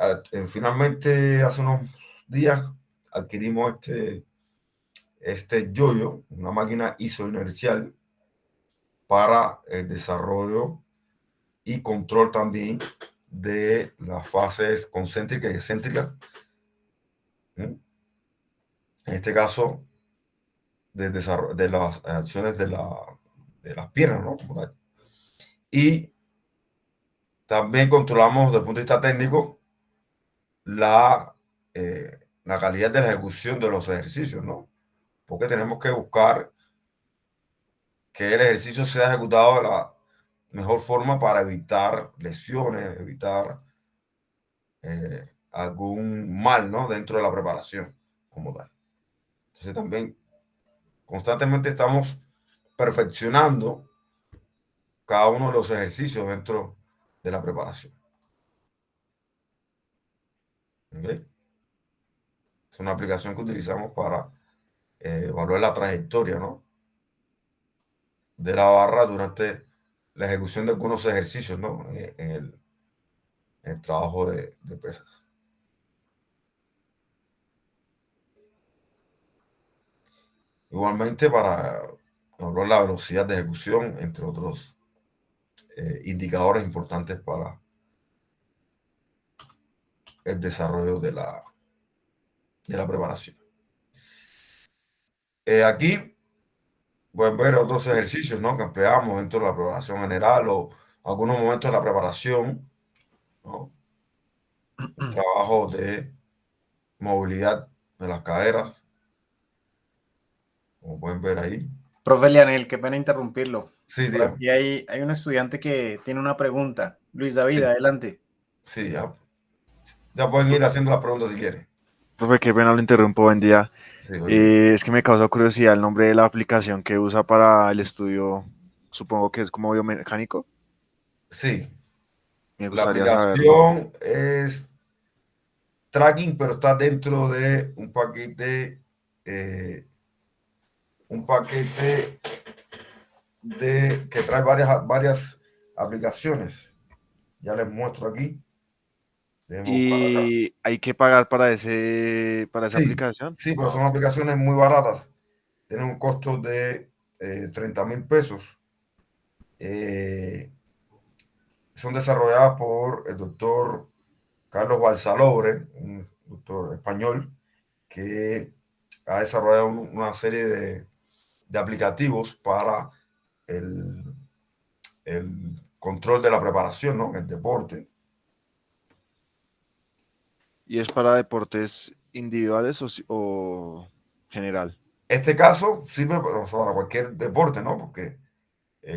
finalmente, hace unos días, adquirimos este yoyo, una máquina isoinercial para el desarrollo y control también de las fases concéntricas y excéntricas. En este caso, de las acciones de las piernas, ¿no? Como tal. Y también controlamos desde el punto de vista técnico la calidad de la ejecución de los ejercicios, ¿no? Porque tenemos que buscar que el ejercicio sea ejecutado de la mejor forma para evitar lesiones, evitar algún mal, ¿no? Dentro de la preparación como tal. Entonces también constantemente estamos perfeccionando cada uno de los ejercicios dentro de la preparación. ¿Okay? Es una aplicación que utilizamos para evaluar la trayectoria, ¿no? De la barra durante la ejecución de algunos ejercicios, ¿no? En el trabajo de pesas. Igualmente para evaluar la velocidad de ejecución, entre otros indicadores importantes para el desarrollo de la preparación. Aquí pueden ver otros ejercicios, ¿no? Que empleamos dentro de la preparación general o algunos momentos de la preparación, ¿no? El trabajo de movilidad de las caderas, como pueden ver ahí. Profe Leonel, qué pena interrumpirlo. Sí, Por Diego. aquí hay un estudiante que tiene una pregunta. Luis David, Sí, adelante. sí, ya pueden ir haciendo las preguntas si quieren. Profe, qué pena lo interrumpo, buen día. Sí, buen día. Es que me causa curiosidad el nombre de la aplicación que usa para el estudio, supongo que es como biomecánico. Sí, Me la gustaría saberlo. aplicación es tracking, pero está dentro de un paquete que trae varias aplicaciones. Ya les muestro aquí. Déjenme buscar acá. ¿Y hay que pagar para esa Sí, aplicación? sí, pero Ah, son ok. aplicaciones muy baratas. Tienen un costo de 30.000 pesos. Eh, Son desarrolladas por el doctor Carlos Balsalobre, un doctor español que ha desarrollado una serie de aplicativos para el, el control de la preparación, ¿no? El deporte. ¿Y es para deportes individuales o general? Este caso sirve para cualquier deporte, ¿no? Porque,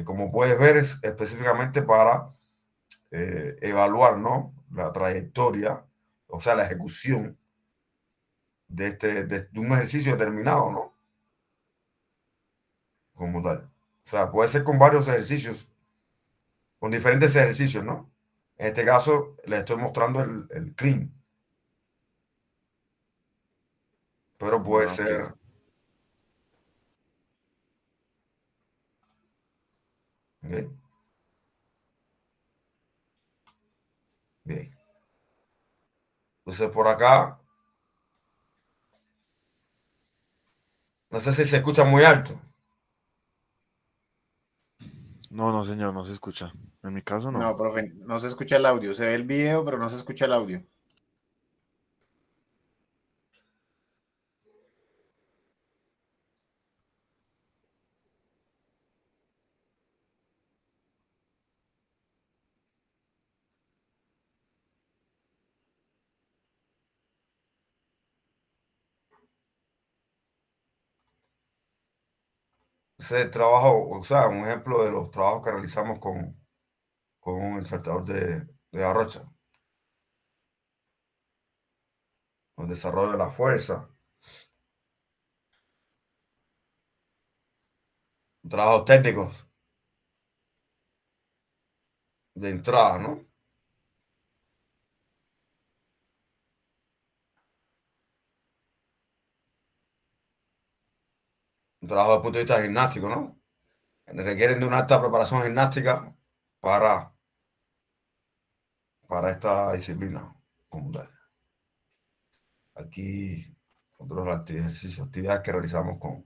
como puedes ver, es específicamente para evaluar, ¿no? La trayectoria, o sea, la ejecución de un ejercicio determinado, ¿no? Como tal. O sea, puede ser con varios ejercicios, con diferentes ejercicios, ¿no? En este caso, les estoy mostrando el clean, pero puede Ah, ok. ser. ¿Ok? Bien. Entonces, por acá, no sé si se escucha muy alto. No, no, señor, no se escucha. En mi caso, no. No, profe, no se escucha el audio. Se ve el video, pero no se escucha el audio. Ese trabajo, o sea, un ejemplo de los trabajos que realizamos con el saltador de Arrocha, el desarrollo de la fuerza, trabajos técnicos de entrada, ¿no? Un trabajo desde el punto de vista gimnástico, ¿no? Requieren de una alta preparación gimnástica para, para esta disciplina como tal. Aquí otros ejercicios, actividades que realizamos con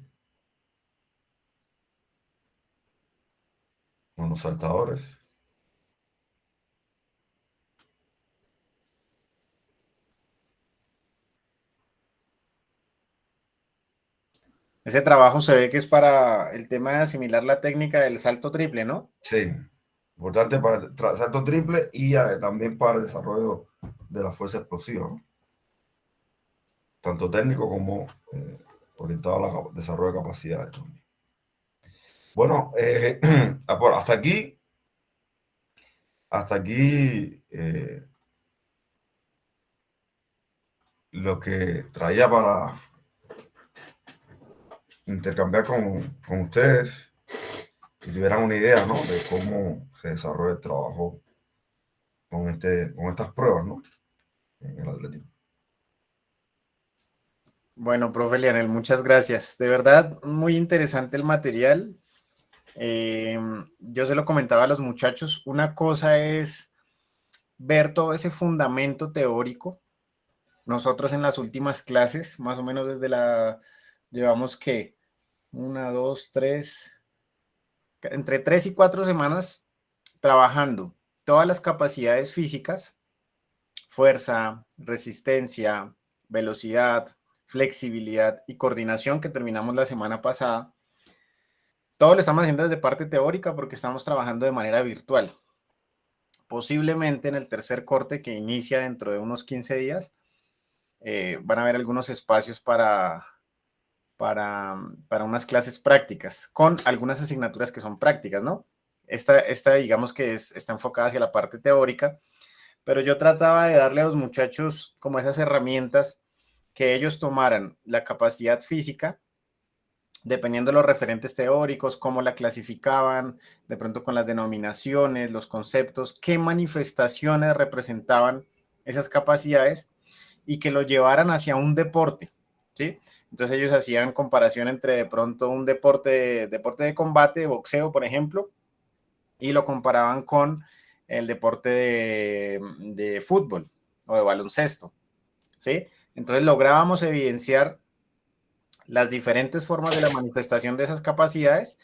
los saltadores. Ese trabajo se ve que es para el tema de asimilar la técnica del salto triple, ¿no? Sí, importante para el salto triple y también para el desarrollo de la fuerza explosiva, ¿no? Tanto técnico como orientado al desarrollo de capacidades también. Bueno, hasta aquí lo que traía para intercambiar con ustedes y tuvieran una idea, ¿no? De cómo se desarrolla el trabajo con estas pruebas, ¿no? En el atletismo. Bueno, profe Leonel, muchas gracias. De verdad, muy interesante el material. Yo se lo comentaba a los muchachos, una cosa es ver todo ese fundamento teórico. Nosotros en las últimas clases, más o menos llevamos que una, dos, tres, entre 3 y 4 semanas trabajando todas las capacidades físicas, fuerza, resistencia, velocidad, flexibilidad y coordinación que terminamos la semana pasada. Todo lo estamos haciendo desde parte teórica porque estamos trabajando de manera virtual. Posiblemente en el tercer corte que inicia dentro de unos 15 días, van a haber algunos espacios para unas clases prácticas, con algunas asignaturas que son prácticas, ¿no? Esta digamos que está enfocada hacia la parte teórica, pero yo trataba de darle a los muchachos como esas herramientas que ellos tomaran la capacidad física, dependiendo de los referentes teóricos, cómo la clasificaban, de pronto con las denominaciones, los conceptos, qué manifestaciones representaban esas capacidades y que lo llevaran hacia un deporte, ¿sí? Entonces ellos hacían comparación entre de pronto un deporte de combate, boxeo, por ejemplo, y lo comparaban con el deporte de fútbol o de baloncesto, ¿sí? Entonces lográbamos evidenciar las diferentes formas de la manifestación de esas capacidades,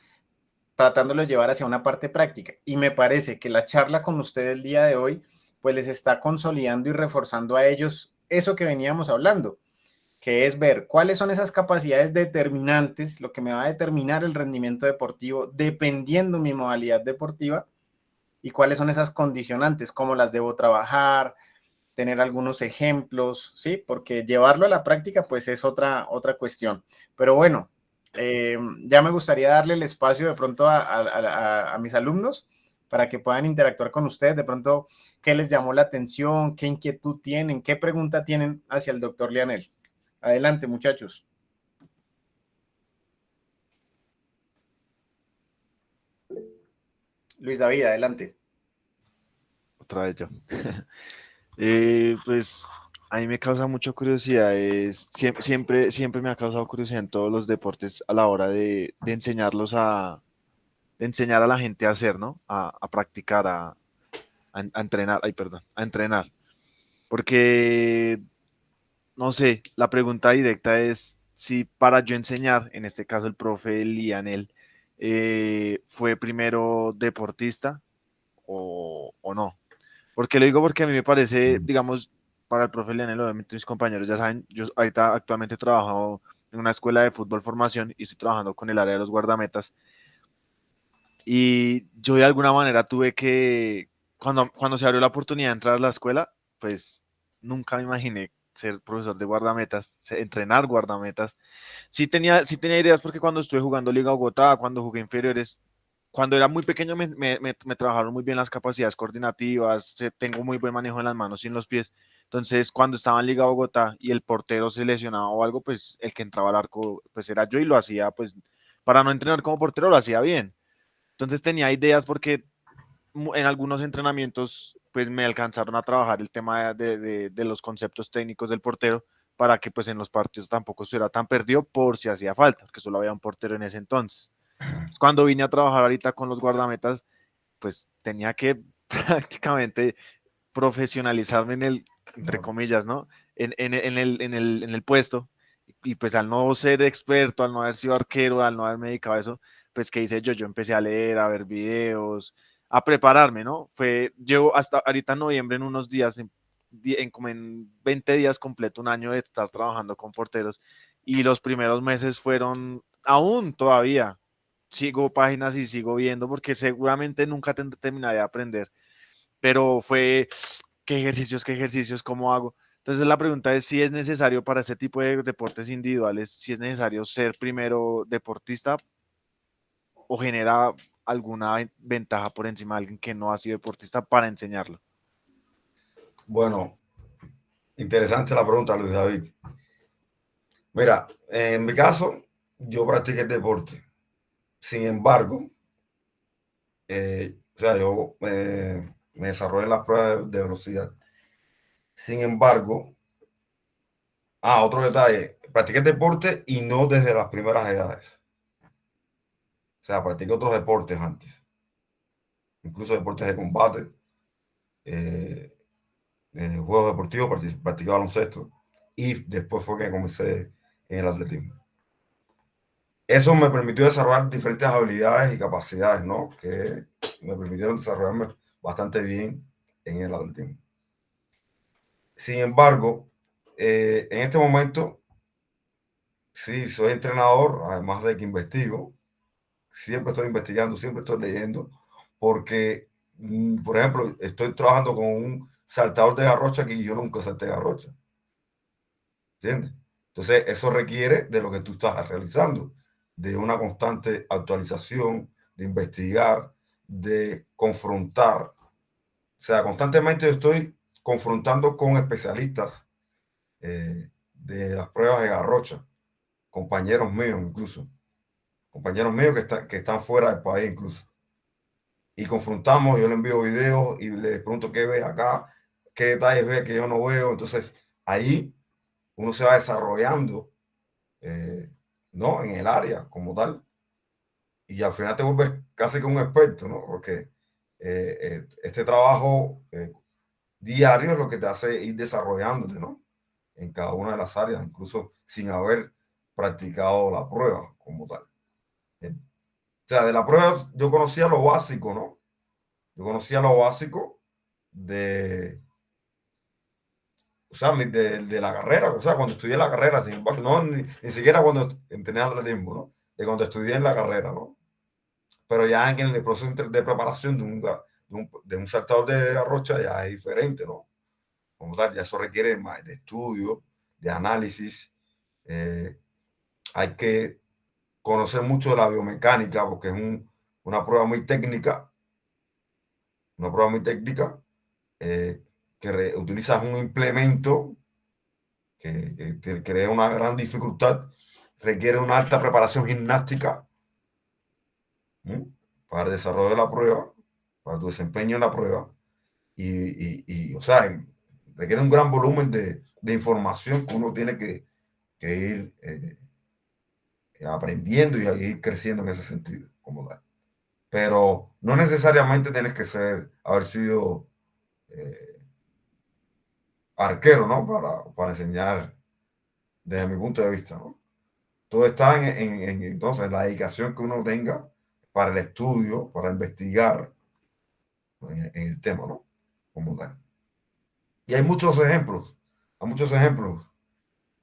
tratándolo de llevar hacia una parte práctica. Y me parece que la charla con usted el día de hoy, pues les está consolidando y reforzando a ellos eso que veníamos hablando, que es ver cuáles son esas capacidades determinantes, lo que me va a determinar el rendimiento deportivo, dependiendo mi modalidad deportiva, y cuáles son esas condicionantes, cómo las debo trabajar, tener algunos ejemplos, ¿sí? Porque llevarlo a la práctica, pues es otra cuestión. Pero bueno, ya me gustaría darle el espacio de pronto a mis alumnos para que puedan interactuar con ustedes, de pronto, qué les llamó la atención, qué inquietud tienen, qué pregunta tienen hacia el doctor Leonel. Adelante, muchachos. Luis David, adelante. Otra vez yo. Pues a mí me causa mucha curiosidad, siempre me ha causado curiosidad en todos los deportes a la hora de enseñarlos de enseñar a la gente a hacer, ¿no? A practicar, a entrenar, ay, perdón, a entrenar. Porque, no sé, la pregunta directa es si para yo enseñar, en este caso el profe Lianel, fue primero deportista o no. ¿Por qué lo digo? Porque a mí me parece, digamos, para el profe Leonel, obviamente mis compañeros ya saben, yo ahorita actualmente trabajo en una escuela de fútbol formación y estoy trabajando con el área de los guardametas. Y yo de alguna manera tuve que, cuando se abrió la oportunidad de entrar a la escuela, pues nunca me imaginé ser profesor de guardametas, entrenar guardametas. Sí tenía ideas porque cuando estuve jugando Liga Bogotá, cuando jugué inferiores, cuando era muy pequeño me trabajaron muy bien las capacidades coordinativas, tengo muy buen manejo en las manos y en los pies. Entonces, cuando estaba en Liga Bogotá y el portero se lesionaba o algo, pues el que entraba al arco, pues era yo y lo hacía, pues para no entrenar como portero lo hacía bien. Entonces tenía ideas porque en algunos entrenamientos pues me alcanzaron a trabajar el tema de los conceptos técnicos del portero para que pues en los partidos tampoco estuviera tan perdido por si hacía falta, porque solo había un portero en ese entonces. Cuando vine a trabajar ahorita con los guardametas, pues tenía que prácticamente profesionalizarme en el, entre No, comillas, ¿no? En el puesto. Y pues al no ser experto, al no haber sido arquero, al no haberme dedicado a eso, pues ¿qué hice yo? Yo empecé a leer, a ver videos, a prepararme, ¿no? Llevo hasta ahorita en noviembre, en unos días, como en 20 días completo, un año de estar trabajando con porteros, y los primeros meses fueron, aún todavía, sigo páginas y sigo viendo, porque seguramente nunca terminaré de aprender, pero fue, qué ejercicios, cómo hago. Entonces la pregunta es si es necesario para este tipo de deportes individuales, si es necesario ser primero deportista o genera alguna ventaja por encima de alguien que no ha sido deportista para enseñarlo. Bueno, interesante la pregunta, Luis David. Mira, en mi caso, yo practiqué el deporte. Sin embargo, o sea, yo me desarrollé en las pruebas de velocidad. Sin embargo, otro detalle, practiqué el deporte y no desde las primeras edades. O sea, practiqué otros deportes antes, incluso deportes de combate, eh, juegos deportivos, practiqué baloncesto y después fue que comencé en el atletismo. Eso me permitió desarrollar diferentes habilidades y capacidades, ¿no? Que me permitieron desarrollarme bastante bien en el atletismo. Sin embargo, en este momento, sí, soy entrenador, además de que investigo. Siempre estoy investigando, siempre estoy leyendo, porque, por ejemplo, estoy trabajando con un saltador de garrocha que yo nunca salté garrocha. ¿Entiendes? Entonces, eso requiere de lo que tú estás realizando, de una constante actualización, de investigar, de confrontar. O sea, constantemente yo estoy confrontando con especialistas de las pruebas de garrocha, compañeros míos incluso, compañeros míos que están fuera del país incluso. Y confrontamos, yo le envío videos y le pregunto qué ves acá, qué detalles ves que yo no veo. Entonces, ahí uno se va desarrollando, ¿no? En el área como tal. Y al final te vuelves casi que un experto, ¿no? Porque este trabajo diario es lo que te hace ir desarrollándote, ¿no? En cada una de las áreas, incluso sin haber practicado la prueba como tal. O sea, de la prueba yo conocía lo básico, ¿no? Yo conocía lo básico de, o sea, de la carrera, o sea, cuando estudié la carrera, sin embargo, no, ni siquiera cuando entrené atletismo, ¿no? De cuando estudié en la carrera, ¿no? Pero ya en el proceso de preparación de un saltador de garrocha ya es diferente, ¿no? Como tal, ya eso requiere más de estudio, de análisis. Hay que conocer mucho de la biomecánica porque es una prueba muy técnica, una prueba muy técnica que utilizas un implemento que crea una gran dificultad, requiere una alta preparación gimnástica, ¿sí? Para el desarrollo de la prueba, para tu desempeño en la prueba, o sea, requiere un gran volumen de información que uno tiene que ir aprendiendo y ir creciendo en ese sentido, como tal. Pero no necesariamente tienes que haber sido arquero, ¿no? Para enseñar desde mi punto de vista, ¿no? Todo está entonces, la dedicación que uno tenga para el estudio, para investigar en el tema, ¿no? Como tal. Y hay muchos ejemplos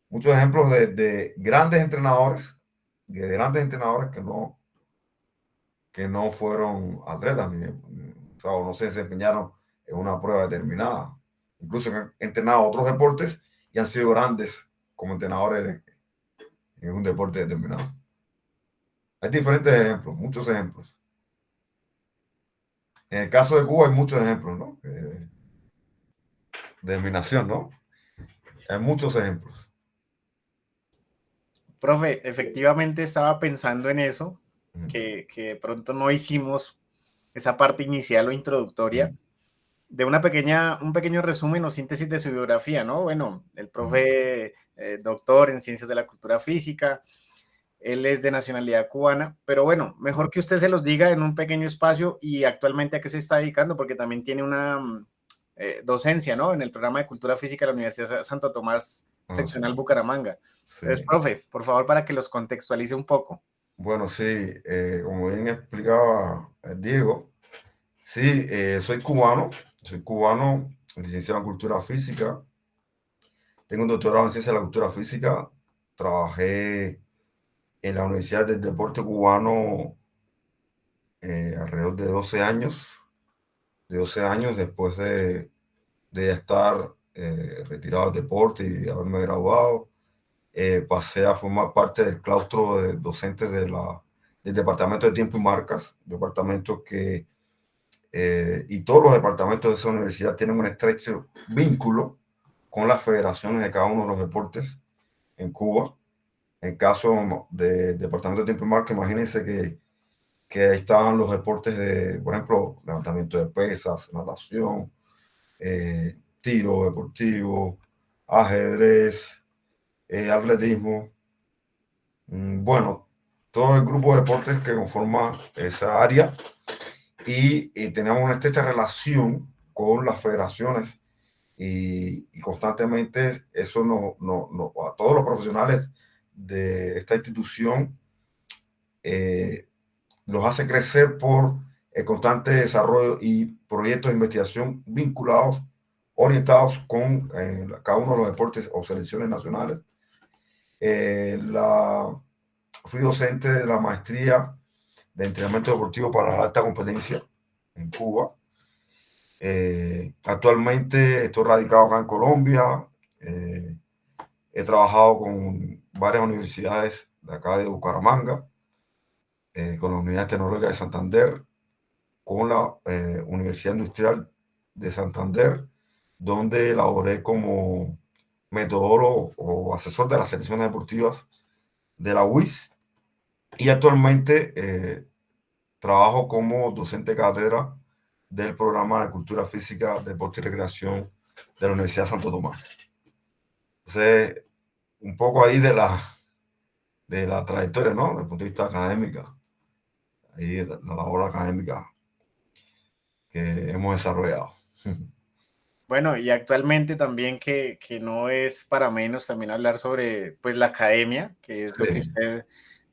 de grandes entrenadores, que no fueron atletas, o sea, o no se desempeñaron en una prueba determinada. Incluso que han entrenado otros deportes y han sido grandes como entrenadores en un deporte determinado. Hay diferentes ejemplos, muchos ejemplos. En el caso de Cuba hay muchos ejemplos, ¿no? De mi nación, ¿no? Hay muchos ejemplos. Profe, efectivamente estaba pensando en eso, que de pronto no hicimos esa parte inicial o introductoria de un pequeño resumen o síntesis de su biografía, ¿no? Bueno, el profe doctor en ciencias de la cultura física, él es de nacionalidad cubana, pero bueno, mejor que usted se los diga en un pequeño espacio y actualmente a qué se está dedicando, porque también tiene una docencia, ¿no? En el programa de cultura física de la Universidad Santo Tomás seccional sí, Bucaramanga. Entonces, sí. profe, por favor, para que los contextualice un poco. Bueno, sí, como bien explicaba Diego, sí, soy cubano, licenciado en cultura física, tengo un doctorado en ciencia de la cultura física, trabajé en la Universidad del Deporte Cubano alrededor de 12 años después de ya estar retirado del deporte y haberme graduado. Pasé a formar parte del claustro de docentes del Departamento de Tiempo y Marcas, departamento que, y todos los departamentos de esa universidad tienen un estrecho vínculo con las federaciones de cada uno de los deportes en Cuba. En caso del Departamento de Tiempo y Marcas, imagínense que ahí estaban los deportes de, por ejemplo, levantamiento de pesas, natación, tiro deportivo, ajedrez, atletismo. Bueno, todo el grupo de deportes que conforma esa área y tenemos una estrecha relación con las federaciones y constantemente eso a todos los profesionales de esta institución eh, los hace crecer por el constante desarrollo y proyectos de investigación vinculados, orientados con cada uno de los deportes o selecciones nacionales. Fui docente de la maestría de entrenamiento deportivo para la alta competencia en Cuba. Actualmente estoy radicado acá en Colombia. He trabajado con varias universidades de acá de Bucaramanga, con la Unidad Tecnológica de Santander, con la Universidad Industrial de Santander, donde laboré como metodólogo o asesor de las selecciones deportivas de la UIS y actualmente trabajo como docente cátedra del programa de Cultura Física, Deporte y Recreación de la Universidad de Santo Tomás. Entonces, un poco ahí de la trayectoria, ¿no? Desde el punto de vista académica, ahí la labor académica que hemos desarrollado. Bueno, y actualmente también que no es para menos también hablar sobre pues la academia, que es lo que Sí. usted,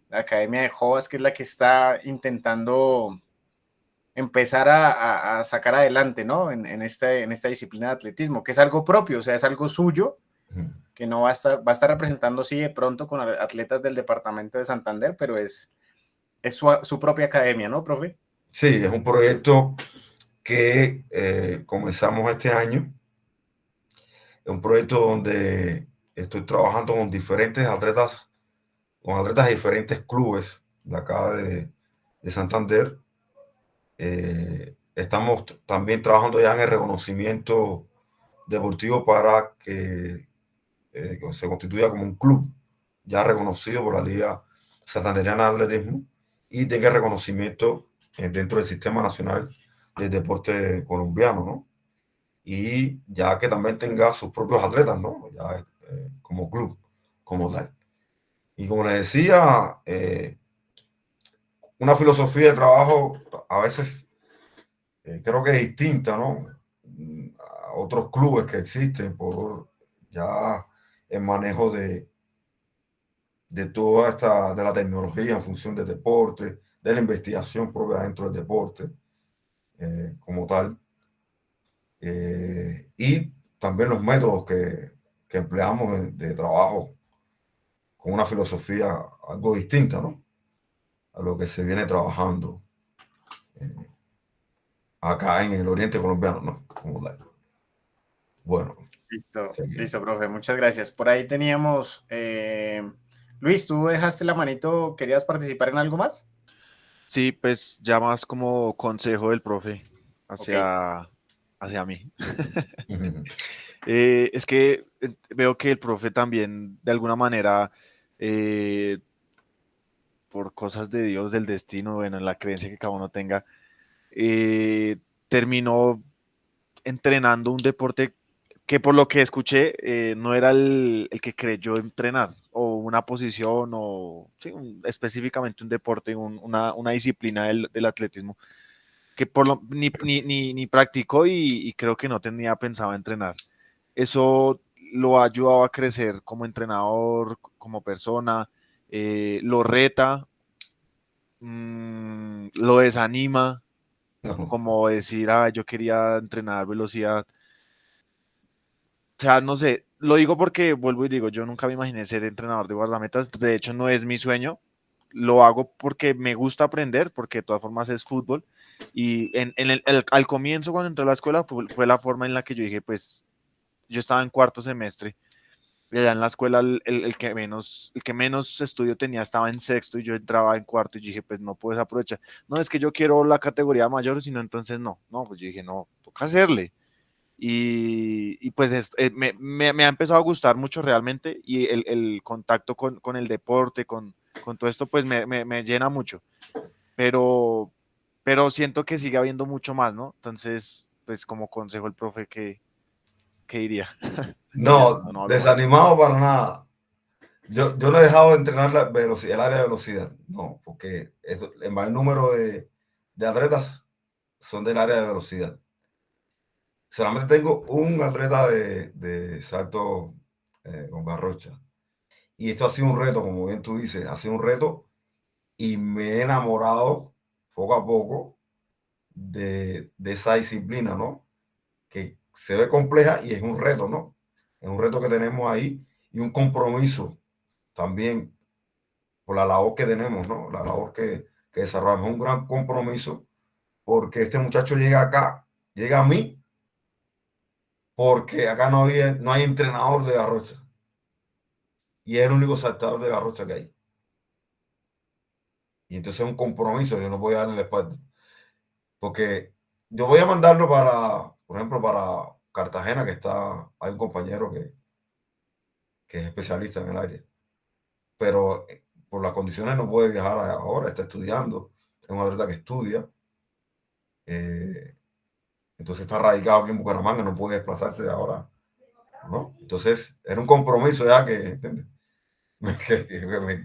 la Academia de Jovas, que es la que está intentando empezar a sacar adelante, ¿no? En esta disciplina de atletismo, que es algo propio, o sea, es algo suyo, que no va a estar representando, sí, de pronto con atletas del departamento de Santander, pero es su propia academia, ¿no, profe? Sí, es un proyecto que comenzamos este año. Es un proyecto donde estoy trabajando con atletas de diferentes clubes de acá de Santander. Estamos también trabajando ya en el reconocimiento deportivo para que se constituya como un club ya reconocido por la Liga Santanderiana de Atletismo y tenga reconocimiento dentro del Sistema Nacional del Deporte Colombiano, ¿no? Y ya que también tenga sus propios atletas, ¿no? Ya como club, como tal. Y como les decía, una filosofía de trabajo a veces creo que es distinta, ¿no? A otros clubes que existen por ya el manejo de toda de la tecnología en función del deporte, de la investigación propia dentro del deporte como tal. Y también los métodos que empleamos de trabajo con una filosofía algo distinta, ¿no? A lo que se viene trabajando eh, acá en el oriente colombiano, ¿no? Como tal. Bueno, Listo, seguimos. listo, profe, muchas gracias. Por ahí teníamos, Luis, tú dejaste la manito, ¿querías participar en algo más? Sí, pues ya más como consejo del profe Ok, hacia mí. Es que veo que el profe también, de alguna manera, eh, por cosas de Dios, del destino, bueno, en la creencia que cada uno tenga, eh, terminó entrenando un deporte que por lo que escuché no era el que creyó entrenar, o una posición, o sí, específicamente un deporte, una disciplina del atletismo, que ni practicó y creo que no tenía pensado entrenar. Eso lo ha ayudado a crecer como entrenador, como persona, lo reta, lo desanima, No, como decir, ah, yo quería entrenar velocidad. O sea, no sé, lo digo porque vuelvo y digo, yo nunca me imaginé ser entrenador de guardametas, de hecho no es mi sueño, lo hago porque me gusta aprender, porque de todas formas es fútbol, y al comienzo cuando entré a la escuela fue la forma en la que yo dije, pues yo estaba en cuarto semestre, y allá en la escuela el que menos estudio tenía estaba en sexto y yo entraba en cuarto y dije, pues no puedes aprovechar, no es que yo quiero la categoría mayor, sino entonces no, pues yo dije, no, toca hacerle. Y pues me ha empezado a gustar mucho realmente y el contacto con el deporte, con todo esto, pues me llena mucho. Pero, pero siento que sigue habiendo mucho más, ¿no? Entonces, pues como consejo el profe que diría. Y ya, no, no hablo más. desanimado para nada. Yo no he dejado de entrenar la velocidad, el área de velocidad, no, porque el mayor número de atletas son del área de velocidad. Solamente tengo un atleta de salto con garrocha. Y esto ha sido un reto, como bien tú dices, ha sido un reto y me he enamorado poco a poco de esa disciplina, ¿no? Que se ve compleja y es un reto, ¿no? Es un reto que tenemos ahí y un compromiso también por la labor que tenemos, ¿no? La labor que desarrollamos, un gran compromiso porque este muchacho llega acá, llega a mí, porque acá no hay entrenador de garrocha y es el único saltador de garrocha que hay. Y entonces es un compromiso, yo no voy a darle la espalda. Porque yo voy a mandarlo para, por ejemplo, para Cartagena, hay un compañero que es especialista en el área, pero por las condiciones no puede viajar ahora, está estudiando, es un atleta que estudia, eh, entonces está radicado aquí en Bucaramanga, no puede desplazarse ahora, ¿no? Entonces era un compromiso ya ¿entiendes?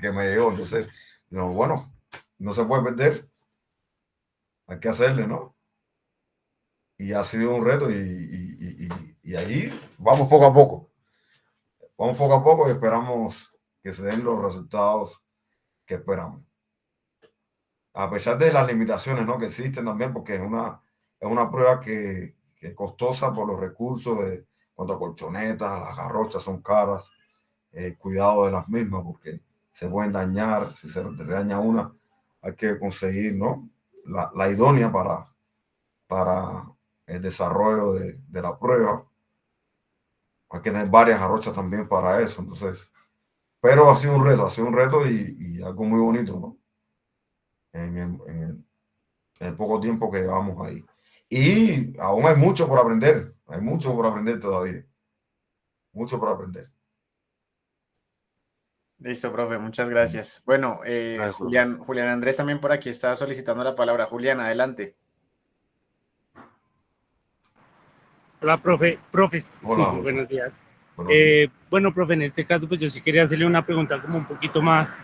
que me llegó, entonces, no, bueno, no se puede perder, hay que hacerle, ¿no? Y ha sido un reto y ahí vamos poco a poco y esperamos que se den los resultados que esperamos. A pesar de las limitaciones, ¿no? Que existen también, porque es una prueba que es costosa por los recursos de cuanto a colchonetas, las garrochas son caras, el cuidado de las mismas, porque se pueden dañar, si se daña una, hay que conseguir, ¿no? La idónea para el desarrollo de la prueba. Hay que tener varias garrochas también para eso, entonces. Pero ha sido un reto y algo muy bonito, ¿no? En el poco tiempo que llevamos ahí. Y aún hay mucho por aprender todavía, mucho por aprender. Listo, profe, muchas gracias. Bueno, Gracias, profe. Julián Andrés también por aquí está solicitando la palabra. Julián, adelante. Hola, profes, Hola, buenos días. buenos días. Bueno, profe, en este caso, pues yo sí quería hacerle una pregunta como un poquito más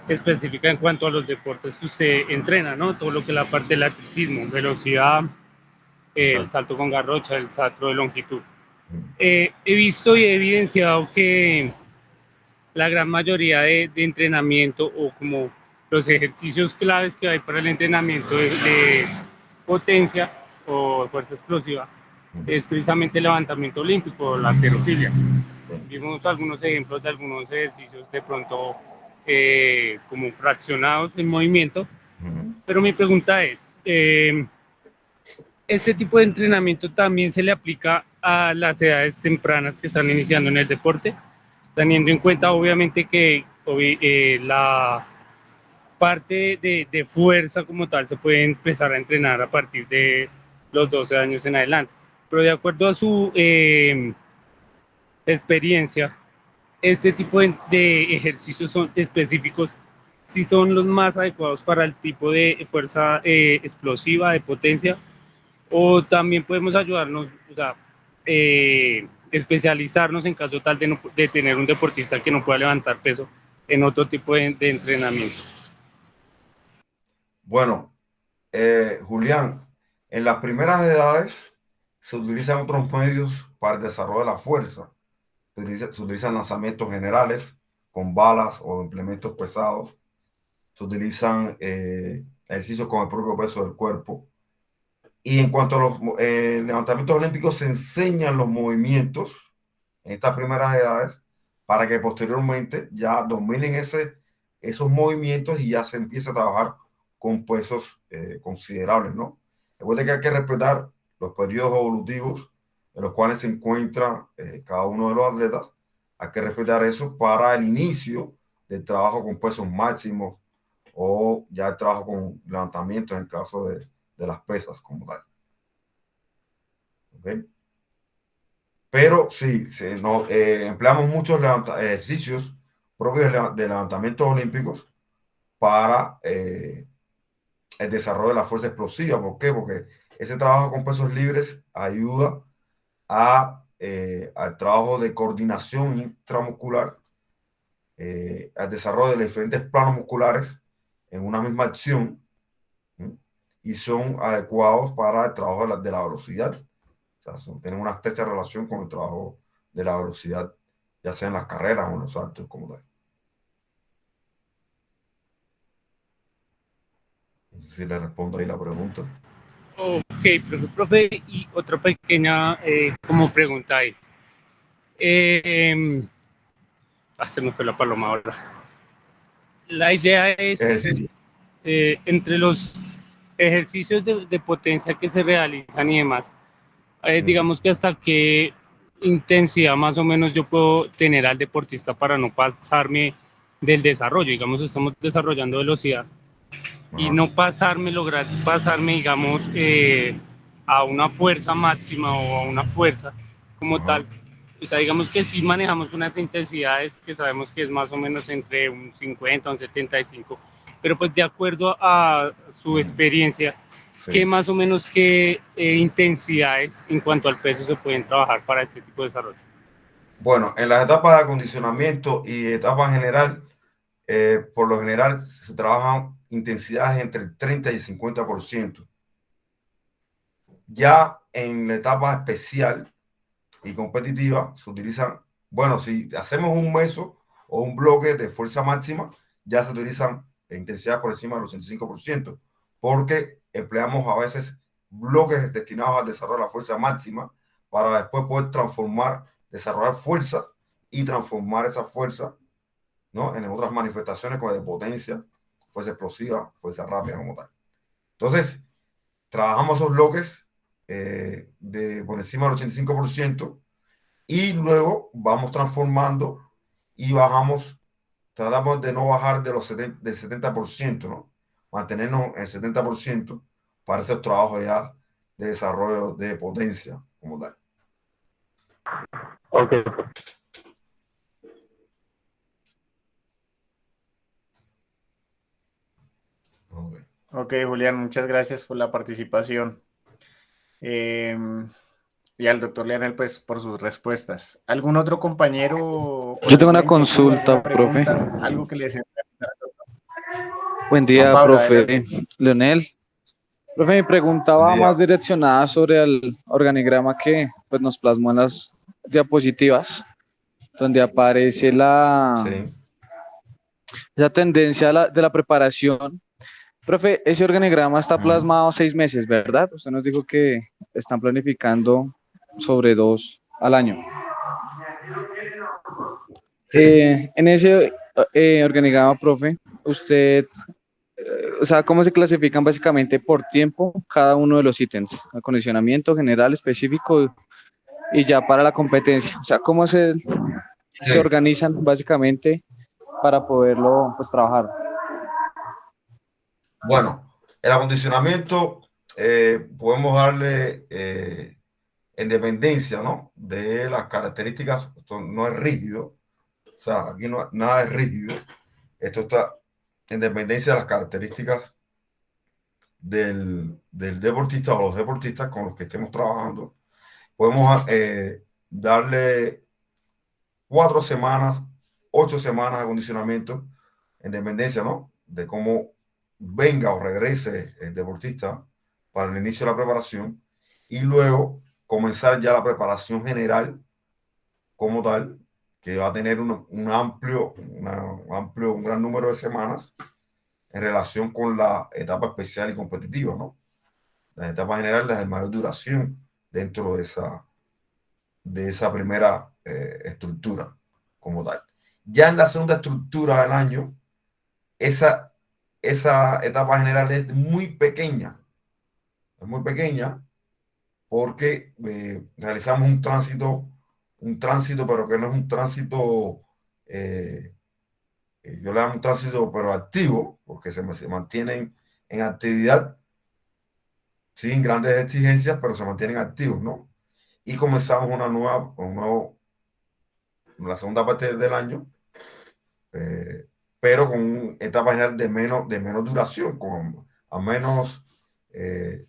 específica en cuanto a los deportes que usted entrena, ¿no? Todo lo que es la parte del atletismo, velocidad, el Exacto. salto con garrocha, el salto de longitud. Mm. He visto y he evidenciado que la gran mayoría de entrenamiento o como los ejercicios claves que hay para el entrenamiento de potencia o fuerza explosiva Mm. es precisamente el levantamiento olímpico, la halterofilia. Sí. Vimos algunos ejemplos de algunos ejercicios de pronto como fraccionados en movimiento, Mm. pero mi pregunta es, ¿este tipo de entrenamiento también se le aplica a las edades tempranas que están iniciando en el deporte? Teniendo en cuenta obviamente que la parte de fuerza como tal se puede empezar a entrenar a partir de los 12 años en adelante. Pero de acuerdo a su experiencia, este tipo de ejercicios son específicos, si son los más adecuados para el tipo de fuerza explosiva, de potencia, o también podemos ayudarnos, o sea, especializarnos en caso tal de tener un deportista que no pueda levantar peso en otro tipo de entrenamiento. Bueno, Julián, en las primeras edades se utilizan otros medios para el desarrollo de la fuerza. se utilizan lanzamientos generales con balas o implementos pesados. Se utilizan ejercicios con el propio peso del cuerpo. Y en cuanto a los levantamientos olímpicos, se enseñan los movimientos en estas primeras edades para que posteriormente ya dominen esos movimientos y ya se empiece a trabajar con pesos considerables, ¿no? Recuerda que hay que respetar los periodos evolutivos en los cuales se encuentra cada uno de los atletas. Hay que respetar eso para el inicio del trabajo con pesos máximos o ya el trabajo con levantamiento en el caso de las pesas como tal. ¿Okay? Pero sí, empleamos muchos ejercicios propios de levantamientos olímpicos para el desarrollo de la fuerza explosiva. ¿Por qué? Porque ese trabajo con pesos libres ayuda al trabajo de coordinación intramuscular, al desarrollo de diferentes planos musculares en una misma acción, ¿sí? Y son adecuados para el trabajo de la velocidad. O sea, tienen una estrecha relación con el trabajo de la velocidad, ya sea en las carreras o en los saltos como tal. No sé si le respondo ahí la pregunta. Ok, profe, y otra pequeña como pregunta ahí. Se me fue la paloma ahora. La idea es, entre los ejercicios de potencia que se realizan y demás, digamos que hasta qué intensidad más o menos yo puedo tener al deportista para no pasarme del desarrollo. Digamos, estamos desarrollando velocidad y no lograr pasarme, digamos, a una fuerza máxima o a una fuerza como tal. O sea, digamos que sí manejamos unas intensidades que sabemos que es más o menos entre un 50 a un 75, pero pues de acuerdo a su experiencia, Sí. ¿qué más o menos qué intensidades en cuanto al peso se pueden trabajar para este tipo de desarrollo? Bueno, en las etapas de acondicionamiento y etapa general, por lo general se trabajan intensidades entre el 30 y el 50%. Ya en la etapa especial y competitiva se utilizan, bueno, si hacemos un meso o un bloque de fuerza máxima, ya se utilizan intensidades por encima del 85%, porque empleamos a veces bloques destinados al desarrollo de la fuerza máxima para después poder desarrollar fuerza y transformar esa fuerza, ¿no?, en otras manifestaciones como de potencia, fuerza explosiva, fuerza rápida como tal. Entonces, trabajamos esos bloques de por encima del 85%. Y luego vamos transformando y tratamos de no bajar del 70%, ¿no? Mantenernos en el 70% para estos trabajos ya de desarrollo de potencia como tal. Ok. Ok, Julián, muchas gracias por la participación. Y al doctor Leonel, pues, por sus respuestas. ¿Algún otro compañero con Yo tengo alguna una inquietud, consulta, alguna profe. pregunta, algo que le deseen? Buen Juan día, Pablo, profe adelante. Leonel. Profe, mi pregunta Buen va día. más direccionada sobre el organigrama que pues, nos plasmó en las diapositivas, donde aparece Sí. esa tendencia de la preparación. Profe, ese organigrama está plasmado 6 meses, ¿verdad? Usted nos dijo que están planificando sobre 2 al año. Sí. En ese organigrama, profe, usted, o sea, ¿cómo se clasifican básicamente por tiempo cada uno de los ítems? Acondicionamiento general, específico y ya para la competencia. O sea, ¿cómo se organizan básicamente para poderlo pues trabajar? Bueno, el acondicionamiento podemos darle en dependencia, ¿no?, de las características. Esto no es rígido. O sea, aquí nada es rígido. Esto está en dependencia de las características del deportista o los deportistas con los que estemos trabajando. Podemos darle 4 semanas, 8 semanas de acondicionamiento en dependencia, ¿no?, de cómo venga o regrese el deportista para el inicio de la preparación, y luego comenzar ya la preparación general como tal, que va a tener un gran número de semanas en relación con la etapa especial y competitiva, ¿no? Las etapas generales de mayor duración dentro de esa primera estructura como tal. Ya en la segunda estructura del año, esa etapa general es muy pequeña porque realizamos un tránsito, pero que no es un tránsito, yo le llamo un tránsito, pero activo, porque se mantienen en actividad sin grandes exigencias, pero se mantienen activos, ¿no? Y comenzamos la segunda parte del año, eh, pero con etapa general de menos duración, con a menos eh,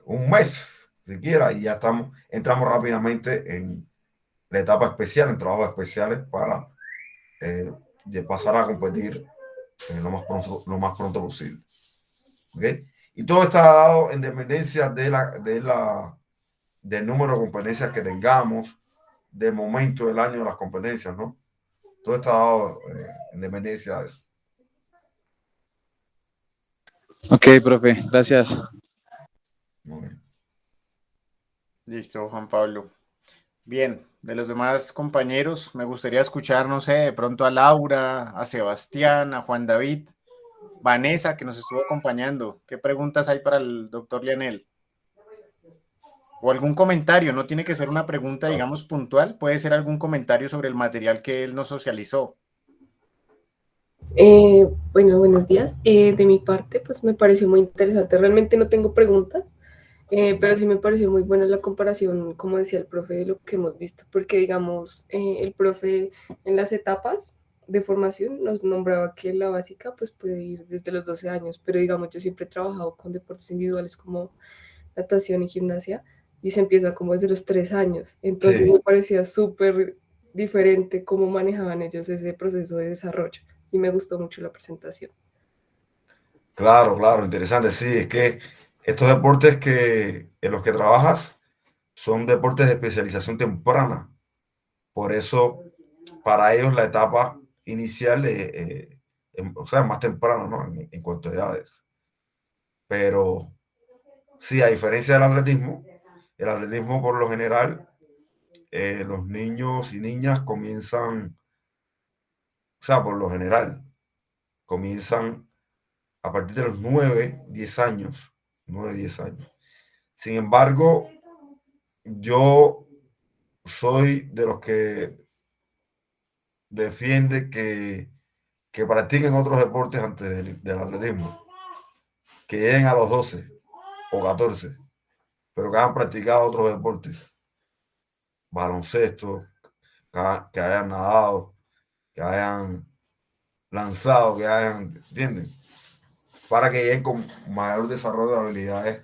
un mes, siquiera, y ya entramos rápidamente en la etapa especial, en trabajos especiales para de pasar a competir lo más pronto posible. ¿Okay? Y todo está dado en dependencia del número de competencias que tengamos, del momento del año de las competencias, ¿no? Todo está dado en dependencia de eso. Ok, profe, gracias. Muy bien. Listo, Juan Pablo. Bien, de los demás compañeros, me gustaría escuchar, no sé, de pronto a Laura, a Sebastián, a Juan David, Vanessa, que nos estuvo acompañando. ¿Qué preguntas hay para el doctor Lionel? O algún comentario, no tiene que ser una pregunta, digamos, puntual, puede ser algún comentario sobre el material que él nos socializó. Bueno, buenos días. De mi parte, pues me pareció muy interesante. Realmente no tengo preguntas, pero sí me pareció muy buena la comparación, como decía el profe, de lo que hemos visto, porque digamos, el profe en las etapas de formación nos nombraba que la básica pues puede ir desde los 12 años, pero digamos, yo siempre he trabajado con deportes individuales como natación y gimnasia y se empieza como desde los 3 años. Entonces Sí, me parecía súper diferente cómo manejaban ellos ese proceso de desarrollo y me gustó mucho la presentación. claro, interesante. Sí, es que estos deportes en los que trabajas son deportes de especialización temprana. Por eso, para ellos la etapa inicial, o sea, más temprana, ¿no? En cuanto a edades. Pero sí, a diferencia del atletismo, el atletismo por lo general, los niños y niñas comienzan, o sea, por lo general, comienzan a partir de los 9 10 años. 9 10 años. Sin embargo, yo soy de los que defiende que practiquen otros deportes antes del atletismo, que lleguen a los 12 o 14, pero que hayan practicado otros deportes, baloncesto, que hayan nadado, que hayan lanzado, que hayan, ¿entienden? Para que lleguen con mayor desarrollo de habilidades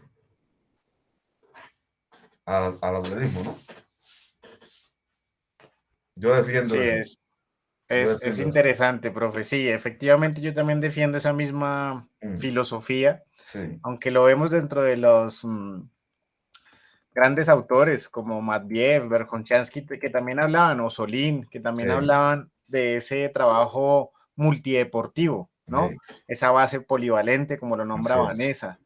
al atletismo, ¿no? Yo defiendo Sí, eso. Yo es defiendo eso. interesante, profe. Sí, efectivamente yo también defiendo esa misma filosofía, Sí, aunque lo vemos dentro de los grandes autores como Matveev, Berkonchansky, que también hablaban, o Solín, que también sí, hablaban de ese trabajo multideportivo, ¿no? sí, Esa base polivalente, como lo nombra así es. Vanessa.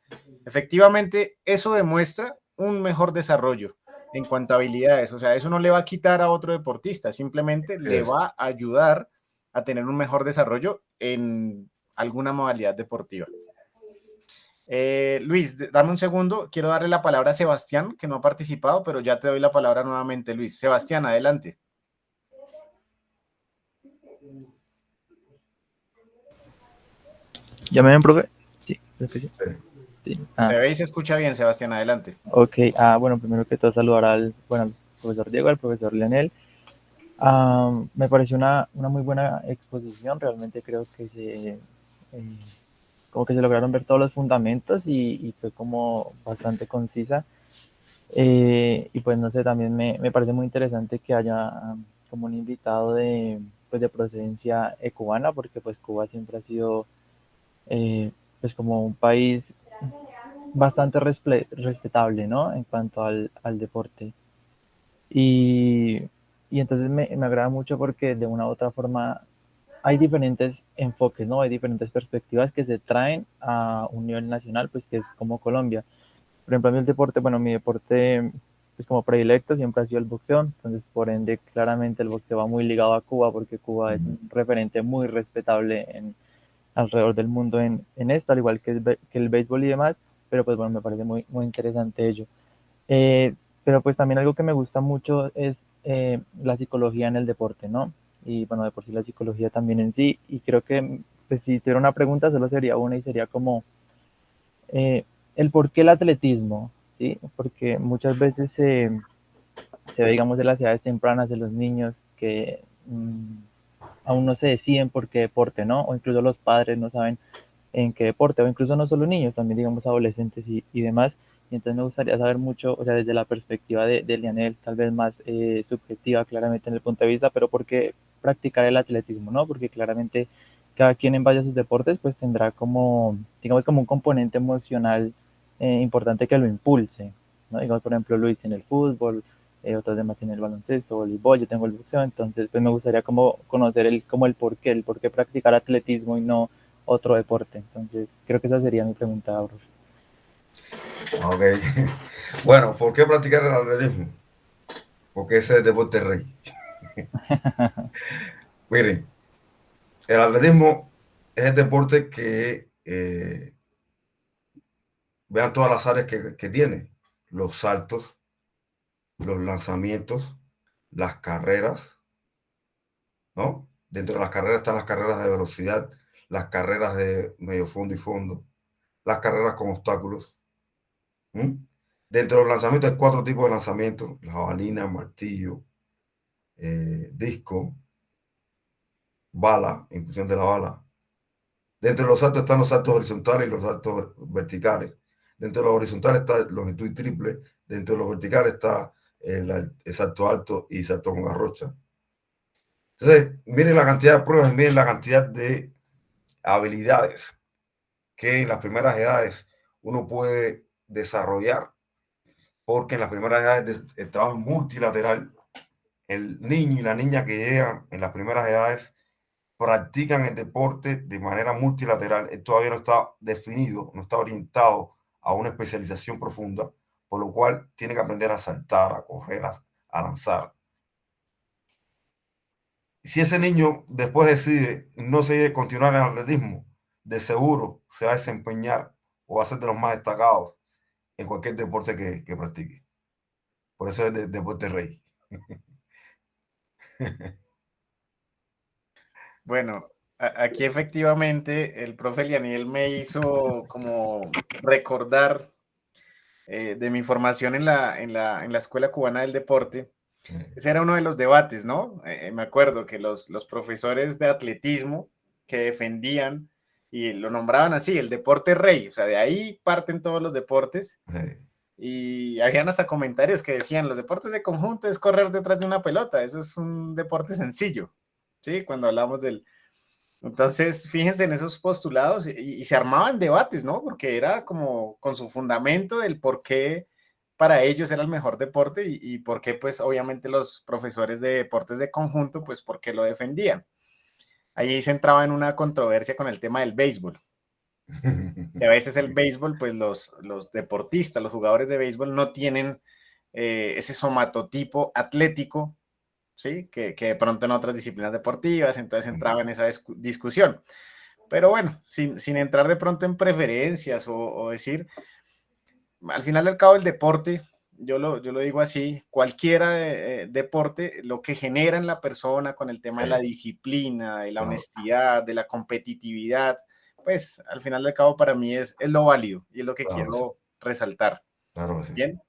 Efectivamente, eso demuestra un mejor desarrollo en cuanto a habilidades. O sea, eso no le va a quitar a otro deportista, simplemente Así le es. va a ayudar a tener un mejor desarrollo en alguna modalidad deportiva. Luis, dame un segundo. Quiero darle la palabra a Sebastián, que no ha participado, pero ya te doy la palabra nuevamente, Luis. Sebastián, adelante. ¿Ya me ven, profe? Sí, creo que sí. Sí. Sí. Se ve y se escucha bien, Sebastián, adelante. Ok. Bueno, primero que todo saludar al profesor Diego, al profesor Leonel. Me pareció una muy buena exposición. Realmente creo que como que se lograron ver todos los fundamentos y fue como bastante concisa. Y pues no sé, también me parece muy interesante que haya como un invitado pues de procedencia cubana, porque pues Cuba siempre ha sido pues como un país bastante respetable, ¿no? En cuanto al deporte. Y, Y entonces me agrada mucho porque de una u otra forma hay diferentes enfoques, ¿no? Hay diferentes perspectivas que se traen a un nivel nacional, pues que es como Colombia. Por ejemplo, a mí el deporte, bueno, mi deporte pues como predilecto siempre ha sido el boxeo, entonces por ende claramente el boxeo va muy ligado a Cuba porque Cuba es un referente muy respetable alrededor del mundo en esto, al igual que el béisbol y demás, pero pues bueno, me parece muy interesante ello. Eh, pero pues también algo que me gusta mucho es la psicología en el deporte, ¿no? Y bueno, de por sí la psicología también en sí, y creo que pues, si tuviera una pregunta solo sería una y sería como eh, el por qué el atletismo, ¿sí? Porque muchas veces se ve, digamos, de las edades tempranas de los niños que aún no se deciden por qué deporte, ¿no? O incluso los padres no saben en qué deporte, o incluso no solo niños, también digamos adolescentes y demás. Y entonces me gustaría saber mucho, o sea, desde la perspectiva de Lianel, tal vez más subjetiva, claramente en el punto de vista, pero ¿por qué practicar el atletismo, no? Porque claramente cada quien en base a sus deportes, pues tendrá como, digamos, como un componente emocional importante que lo impulse, ¿no? Digamos, por ejemplo, Luis en el fútbol, otros demás en el baloncesto, voleibol, yo tengo el boxeo, entonces pues me gustaría como conocer como el por qué practicar atletismo y no otro deporte. Entonces, creo que esa sería mi pregunta, Aurora. Ok. Bueno, ¿por qué practicar el atletismo? Porque ese es el deporte rey. Miren, el atletismo es el deporte que vean todas las áreas que tiene. Los saltos, los lanzamientos, las carreras, ¿no? Dentro de las carreras están las carreras de velocidad, las carreras de medio fondo y fondo, las carreras con obstáculos. ¿Mm? Dentro de los lanzamientos hay 4 tipos de lanzamientos: la jabalina, martillo, disco, bala, en función de la bala. Dentro de los saltos están los saltos horizontales y los saltos verticales. Dentro de los horizontales está longitud y triple. Dentro de los verticales está el salto alto y salto con garrocha. Entonces, miren la cantidad de pruebas, miren la cantidad de habilidades que en las primeras edades uno puede desarrollar, porque en las primeras edades el trabajo multilateral, el niño y la niña que llegan en las primeras edades practican el deporte de manera multilateral. Él todavía no está definido, no está orientado a una especialización profunda, por lo cual tiene que aprender a saltar, a correr, a lanzar. Si ese niño después decide no seguir continuar en el atletismo, de seguro se va a desempeñar o va a ser de los más destacados en cualquier deporte que practique. Por eso es el deporte rey. Bueno, aquí efectivamente el profe Lianiel me hizo como recordar de mi formación en la Escuela Cubana del Deporte. Ese era uno de los debates, ¿no? Me acuerdo que los profesores de atletismo que defendían y lo nombraban así, el deporte rey, o sea, de ahí parten todos los deportes. Y habían hasta comentarios que decían, los deportes de conjunto es correr detrás de una pelota, eso es un deporte sencillo, ¿sí? Cuando hablamos del... Entonces, fíjense en esos postulados y se armaban debates, ¿no? Porque era como con su fundamento del por qué para ellos era el mejor deporte y por qué, pues, obviamente los profesores de deportes de conjunto, pues, por qué lo defendían. Ahí se entraba en una controversia con el tema del béisbol. Que a veces el béisbol, pues los deportistas, los jugadores de béisbol no tienen ese somatotipo atlético, ¿sí? Que de pronto en otras disciplinas deportivas, entonces entraba en esa discusión. Pero bueno, sin entrar de pronto en preferencias o decir, al final del cabo el deporte, yo lo digo así, cualquiera deporte, lo que genera en la persona con el tema de la disciplina, de la honestidad, de la competitividad, pues al final del cabo para mí es lo válido y es lo que quiero resaltar. Claro que sí. Bien,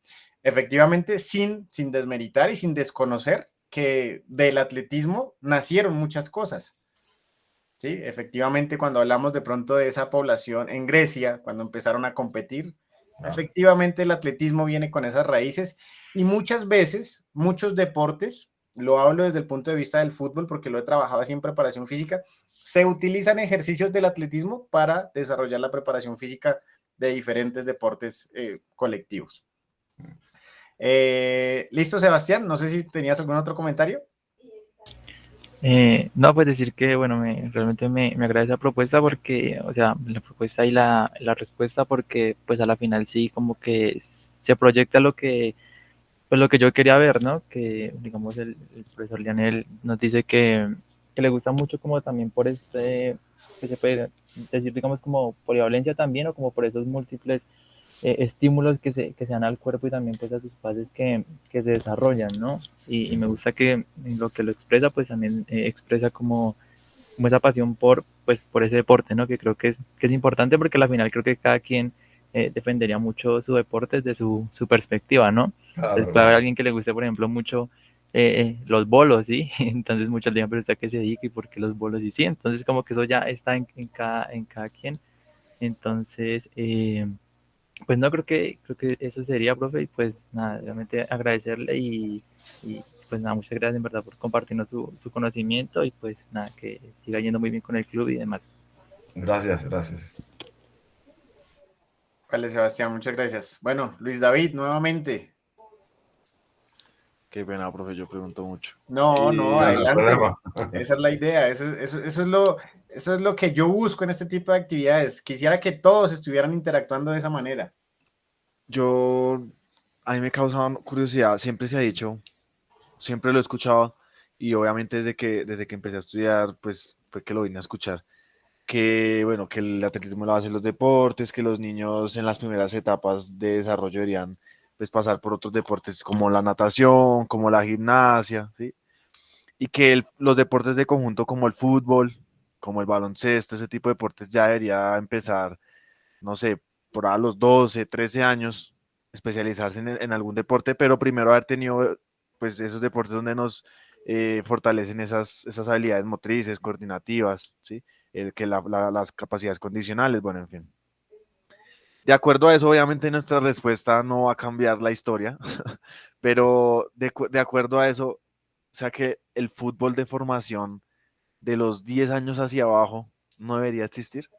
efectivamente, sin desmeritar y sin desconocer que del atletismo nacieron muchas cosas. Sí, efectivamente, cuando hablamos de pronto de esa población en Grecia, cuando empezaron a competir, efectivamente el atletismo viene con esas raíces y muchas veces, muchos deportes, lo hablo desde el punto de vista del fútbol porque lo he trabajado así en preparación física, se utilizan ejercicios del atletismo para desarrollar la preparación física de diferentes deportes colectivos. Listo, Sebastián, no sé si tenías algún otro comentario. No, pues decir que, bueno, realmente me agrada esa propuesta porque, o sea, la propuesta y la respuesta porque, pues a la final sí, como que se proyecta pues lo que yo quería ver, ¿no? Que, digamos, el profesor Lionel nos dice que le gusta mucho como también por que se puede decir, digamos, como polivalencia también o como por esos múltiples estímulos que se dan al cuerpo y también pues a sus fases que se desarrollan, ¿no? Y me gusta que en lo que lo expresa, pues también expresa como esa pasión pues, por ese deporte, ¿no? Que creo que es importante porque al final creo que cada quien defendería mucho su deporte desde su perspectiva, ¿no? Entonces Claro, puede haber claro. alguien que le guste, por ejemplo, mucho los bolos, ¿sí? Entonces muchos dirán, pero ¿está qué se dedica y por qué los bolos? Y sí, entonces como que eso ya está en cada quien. Entonces, pues no, creo que eso sería, profe, y pues nada, realmente agradecerle y pues nada, muchas gracias en verdad por compartirnos su conocimiento y pues nada, que siga yendo muy bien con el club y demás. Gracias, gracias. Vale, Sebastián, muchas gracias. Bueno, Luis David, nuevamente. Qué pena, profe, yo pregunto mucho. No, no, No, no hay adelante. problema. Esa es la idea. Eso es lo que yo busco en este tipo de actividades. Quisiera que todos estuvieran interactuando de esa manera. Yo, a mí me causa curiosidad, siempre se ha dicho, siempre lo he escuchado y obviamente desde que empecé a estudiar, pues fue que lo vine a escuchar, que bueno, que el atletismo lo hacen los deportes, que los niños en las primeras etapas de desarrollo deberían pues pasar por otros deportes como la natación, como la gimnasia, ¿sí? Y que los deportes de conjunto como el fútbol, como el baloncesto, ese tipo de deportes ya debería empezar, no sé, por a los 12, 13 años, especializarse en algún deporte, pero primero haber tenido pues esos deportes donde nos fortalecen esas habilidades motrices, coordinativas, ¿sí? Las capacidades condicionales, bueno, en fin. De acuerdo a eso, obviamente nuestra respuesta no va a cambiar la historia, pero de acuerdo a eso, o sea que el fútbol de formación de los 10 años hacia abajo no debería existir.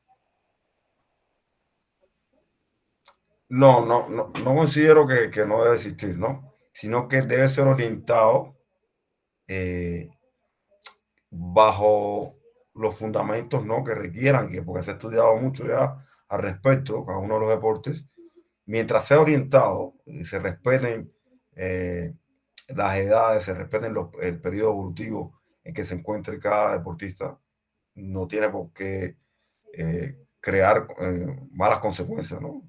No, no, no, no considero que no debe existir, ¿no? Sino que debe ser orientado eh, bajo los fundamentos, ¿no? Que requieran, porque se ha estudiado mucho ya al respecto, cada uno de los deportes, mientras sea orientado y se respeten eh, las edades, se respeten el periodo evolutivo en que se encuentre cada deportista, no tiene por qué crear malas consecuencias, ¿no?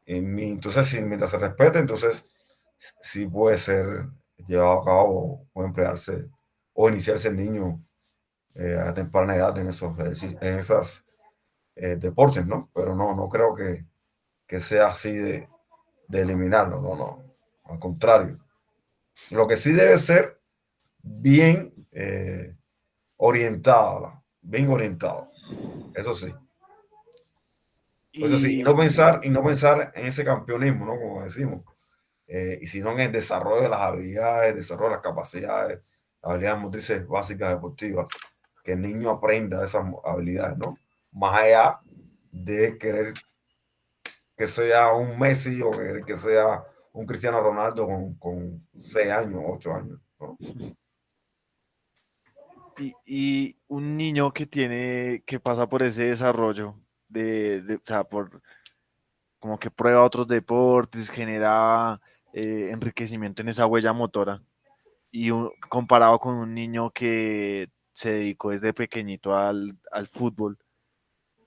Entonces, si mientras se respete, entonces sí puede ser llevado a cabo o emplearse o iniciarse el niño a temprana edad en en esas deportes, ¿no? Pero no, no creo que sea así de eliminarlo, no, no. Al contrario. Lo que sí debe ser bien orientado, bien orientado. Eso sí. Eso sí, Y y no pensar en ese campeonismo, ¿no? Como decimos. Y sino en el desarrollo de las habilidades, desarrollo de las capacidades, habilidades motrices básicas deportivas, que el niño aprenda esas habilidades, ¿no? Más allá de querer que sea un Messi o querer que sea un Cristiano Ronaldo con 6 años, 8 años, ¿no? y un niño que pasa por ese desarrollo o sea, como que prueba otros deportes, genera enriquecimiento en esa huella motora, comparado con un niño que se dedicó desde pequeñito al fútbol,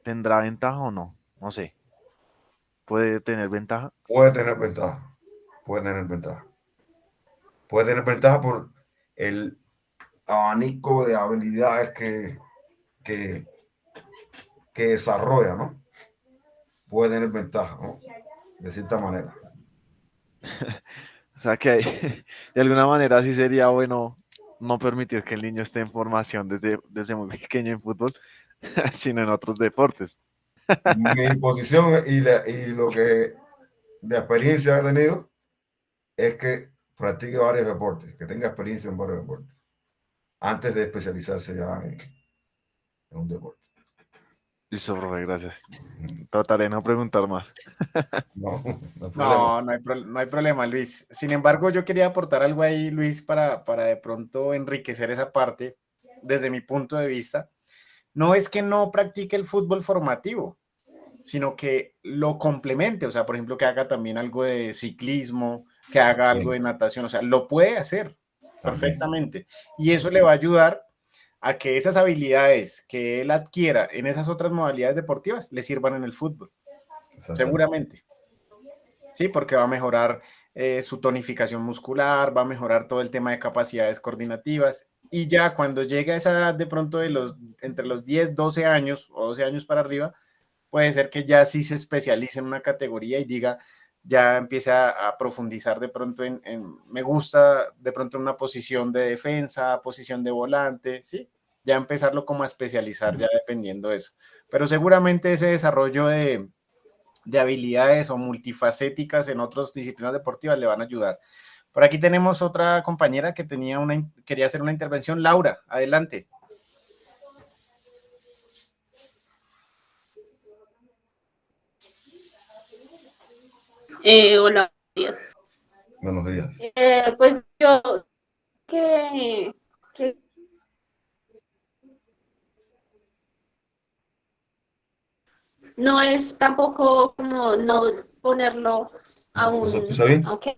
¿tendrá ventaja o no? No sé, puede tener ventaja. Puede tener ventaja, puede tener ventaja. Puede tener ventaja por el abanico de habilidades que, que desarrolla, ¿no? Puede tener ventaja, ¿no? De cierta manera. O sea que de alguna manera sí sería bueno no permitir que el niño esté en formación desde muy pequeño en fútbol, sino en otros deportes. Mi posición y lo que de experiencia he tenido es que practique varios deportes, que tenga experiencia en varios deportes, antes de especializarse ya en un deporte. Listo, profe, gracias. Trataré de no preguntar más. No, no hay problema. No, no hay problema, Luis. Sin embargo, yo quería aportar algo ahí, Luis, para de pronto enriquecer esa parte desde mi punto de vista. No es que no practique el fútbol formativo, sino que lo complemente, o sea, por ejemplo, que haga también algo de ciclismo, que haga algo de natación, o sea, lo puede hacer perfectamente. Y eso le va a ayudar a que esas habilidades que él adquiera en esas otras modalidades deportivas le sirvan en el fútbol, seguramente. Sí, porque va a mejorar su tonificación muscular, va a mejorar todo el tema de capacidades coordinativas. Y ya cuando llega a esa edad de pronto entre los 10, 12 años o 12 años para arriba, puede ser que ya sí se especialice en una categoría y diga, ya empiece a profundizar de pronto me gusta de pronto en una posición de defensa, posición de volante, ¿sí? Ya empezarlo como a especializar, ya dependiendo de eso. Pero seguramente ese desarrollo de habilidades o multifacéticas en otras disciplinas deportivas le van a ayudar. Por aquí tenemos otra compañera que quería hacer una intervención. Laura, adelante. Hola, días. Buenos días. Pues yo que no es tampoco como no ponerlo a ¿No se un, escucha bien? aunque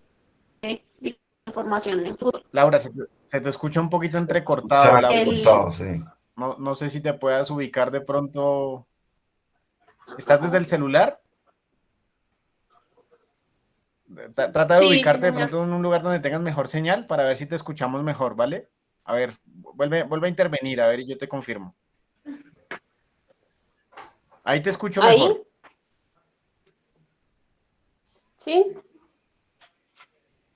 información en fútbol. Laura, se te escucha un poquito Se entrecortado, escucha Laura. El, entrecortado, sí. No sé si te puedas ubicar de pronto. ¿Estás desde el celular? Trata de sí, sí, ubicarte de señor. pronto en un lugar donde tengas mejor señal para ver si te escuchamos mejor, ¿vale? A ver, vuelve a intervenir, a ver, y yo te confirmo. Ahí te escucho mejor. Ahí, sí.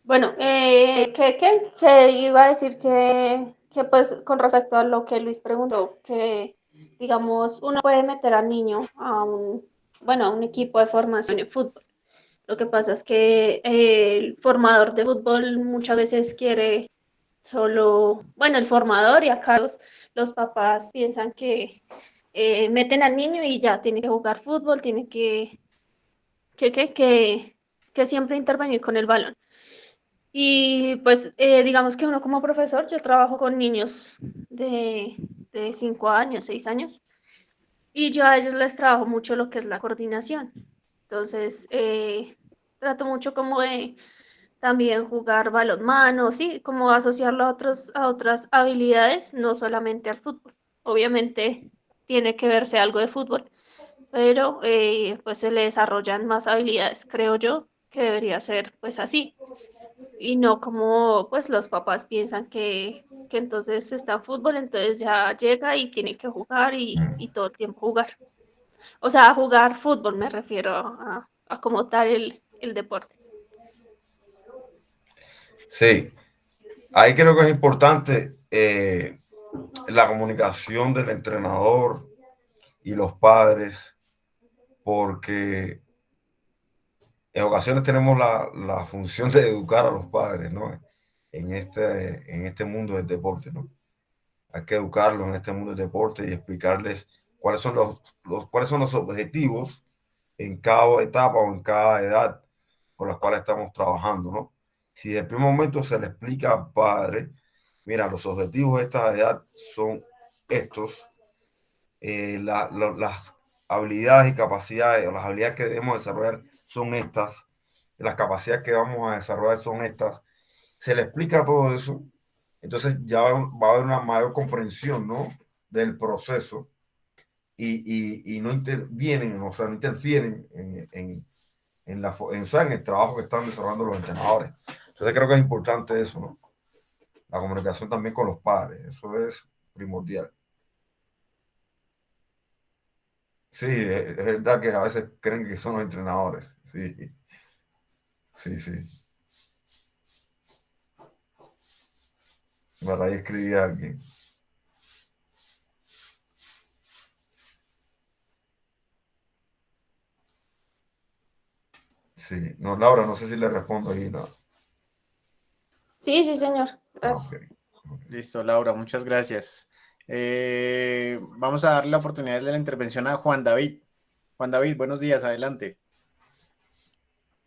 Bueno, que iba a decir que pues con respecto a lo que Luis preguntó, que digamos uno puede meter al niño a un equipo de formación de fútbol. Lo que pasa es que el formador de fútbol muchas veces quiere solo, bueno, el formador y acá los papás piensan que meten al niño y ya tiene que jugar fútbol, tiene que, que, que, que siempre intervenir con el balón. Y pues digamos que uno como profesor, yo trabajo con niños de 5 años, 6 años, y yo a ellos les trabajo mucho lo que es la coordinación. Entonces, trato mucho como de también jugar balonmano, sí, como asociarlo a otras habilidades, no solamente al fútbol. Obviamente tiene que verse algo de fútbol, pero pues se le desarrollan más habilidades, creo yo, que debería ser pues así. Y no como pues los papás piensan que entonces está en fútbol, entonces ya llega y tiene que jugar y todo el tiempo jugar. O sea, a jugar fútbol me refiero a como tal el deporte. Sí, ahí creo que es importante la comunicación del entrenador y los padres, porque en ocasiones tenemos la función de educar a los padres, ¿no? En este mundo del deporte, ¿no? Hay que educarlos en este mundo del deporte y explicarles cuáles son cuáles son los objetivos en cada etapa o en cada edad con las cuales estamos trabajando, ¿no? Si desde el primer momento se le explica al padre, mira, los objetivos de esta edad son estos, las habilidades y capacidades, o las habilidades que debemos desarrollar son estas, las capacidades que vamos a desarrollar son estas, se le explica todo eso, entonces ya va a haber una mayor comprensión, ¿no? Del proceso y no intervienen, o sea, no interfieren o sea, en el trabajo que están desarrollando los entrenadores. Entonces creo que es importante eso, ¿no? La comunicación también con los padres, eso es primordial. Sí, es verdad que a veces creen que son los entrenadores. Sí, sí, sí. Por ahí escribía alguien. Sí, no, Laura, no sé si le respondo ahí, no. Sí, sí, señor. Ah, ok. Gracias. Listo, Laura, muchas gracias. Vamos a darle la oportunidad de la intervención a Juan David. Juan David, buenos días, adelante.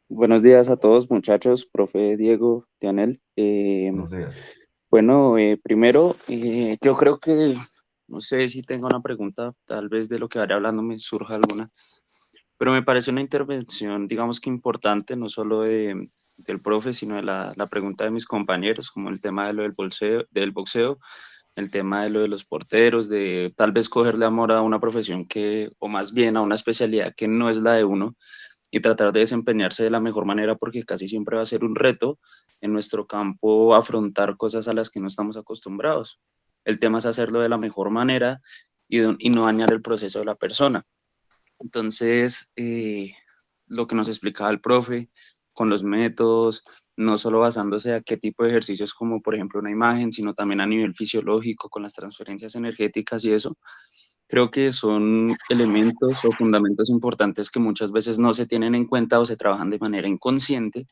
Buenos días a todos, muchachos, profe Diego, Dianel. Buenos días. Bueno, primero, yo creo que, no sé si tengo una pregunta, tal vez de lo que vaya hablando me surja alguna, pero me parece una intervención, digamos que importante, no solo del profe, sino de la pregunta de mis compañeros, como el tema de lo del boxeo, el tema de lo de los porteros, de tal vez cogerle amor a una profesión que, o más bien a una especialidad que no es la de uno y tratar de desempeñarse de la mejor manera porque casi siempre va a ser un reto en nuestro campo afrontar cosas a las que no estamos acostumbrados. El tema es hacerlo de la mejor manera y no dañar el proceso de la persona. Entonces, lo que nos explicaba el profe con los métodos, no solo basándose a qué tipo de ejercicios como por ejemplo una imagen, sino también a nivel fisiológico con las transferencias energéticas y eso, creo que son elementos o fundamentos importantes que muchas veces no se tienen en cuenta o se trabajan de manera inconsciente.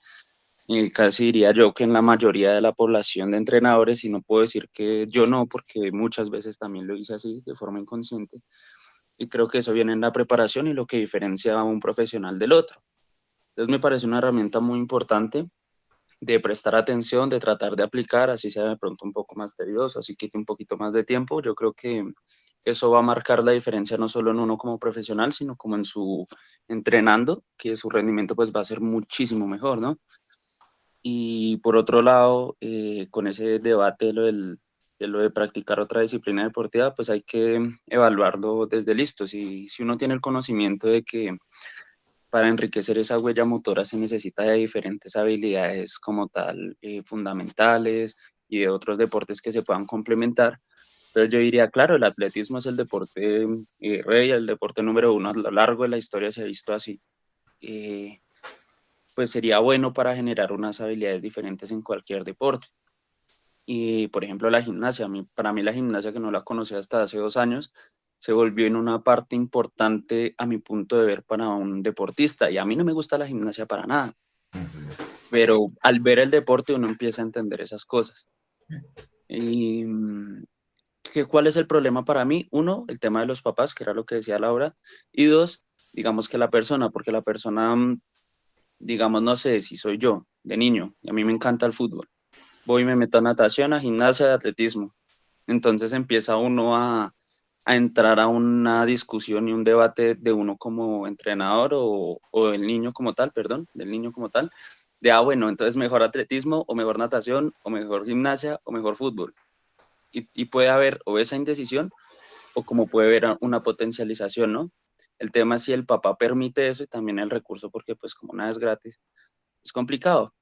Casi diría yo que en la mayoría de la población de entrenadores, y no puedo decir que yo no, porque muchas veces también lo hice así, de forma inconsciente, y creo que eso viene en la preparación y lo que diferencia a un profesional del otro. Entonces me parece una herramienta muy importante de prestar atención, de tratar de aplicar, así sea de pronto un poco más tedioso, así quite un poquito más de tiempo. Yo creo que eso va a marcar la diferencia no solo en uno como profesional, sino como en su entrenando, que su rendimiento pues va a ser muchísimo mejor, ¿no? Y por otro lado, con ese debate de lo de practicar otra disciplina deportiva, pues hay que evaluarlo desde listo. Si uno tiene el conocimiento de que para enriquecer esa huella motora se necesita de diferentes habilidades como tal fundamentales y de otros deportes que se puedan complementar. Entonces yo diría, claro, el atletismo es el deporte rey, el deporte número uno a lo largo de la historia se ha visto así. Pues sería bueno para generar unas habilidades diferentes en cualquier deporte. Y por ejemplo la gimnasia, para mí la gimnasia que no la conocía hasta hace 2 años, se volvió en una parte importante a mi punto de ver para un deportista. Y a mí no me gusta la gimnasia para nada, pero al ver el deporte uno empieza a entender esas cosas. Y ¿cuál es el problema para mí? Uno, el tema de los papás, que era lo que decía Laura, y dos, digamos que la persona, porque la persona, digamos, no sé si soy yo, de niño, y a mí me encanta el fútbol. Voy y me meto a natación, a gimnasia, de atletismo. Entonces empieza uno a entrar a una discusión y un debate de uno como entrenador o del niño como tal, perdón, del niño como tal, de, bueno, entonces mejor atletismo o mejor natación o mejor gimnasia o mejor fútbol. Y puede haber o esa indecisión o como puede haber una potencialización, ¿no? El tema es si el papá permite eso y también el recurso, porque pues como nada es gratis, es complicado.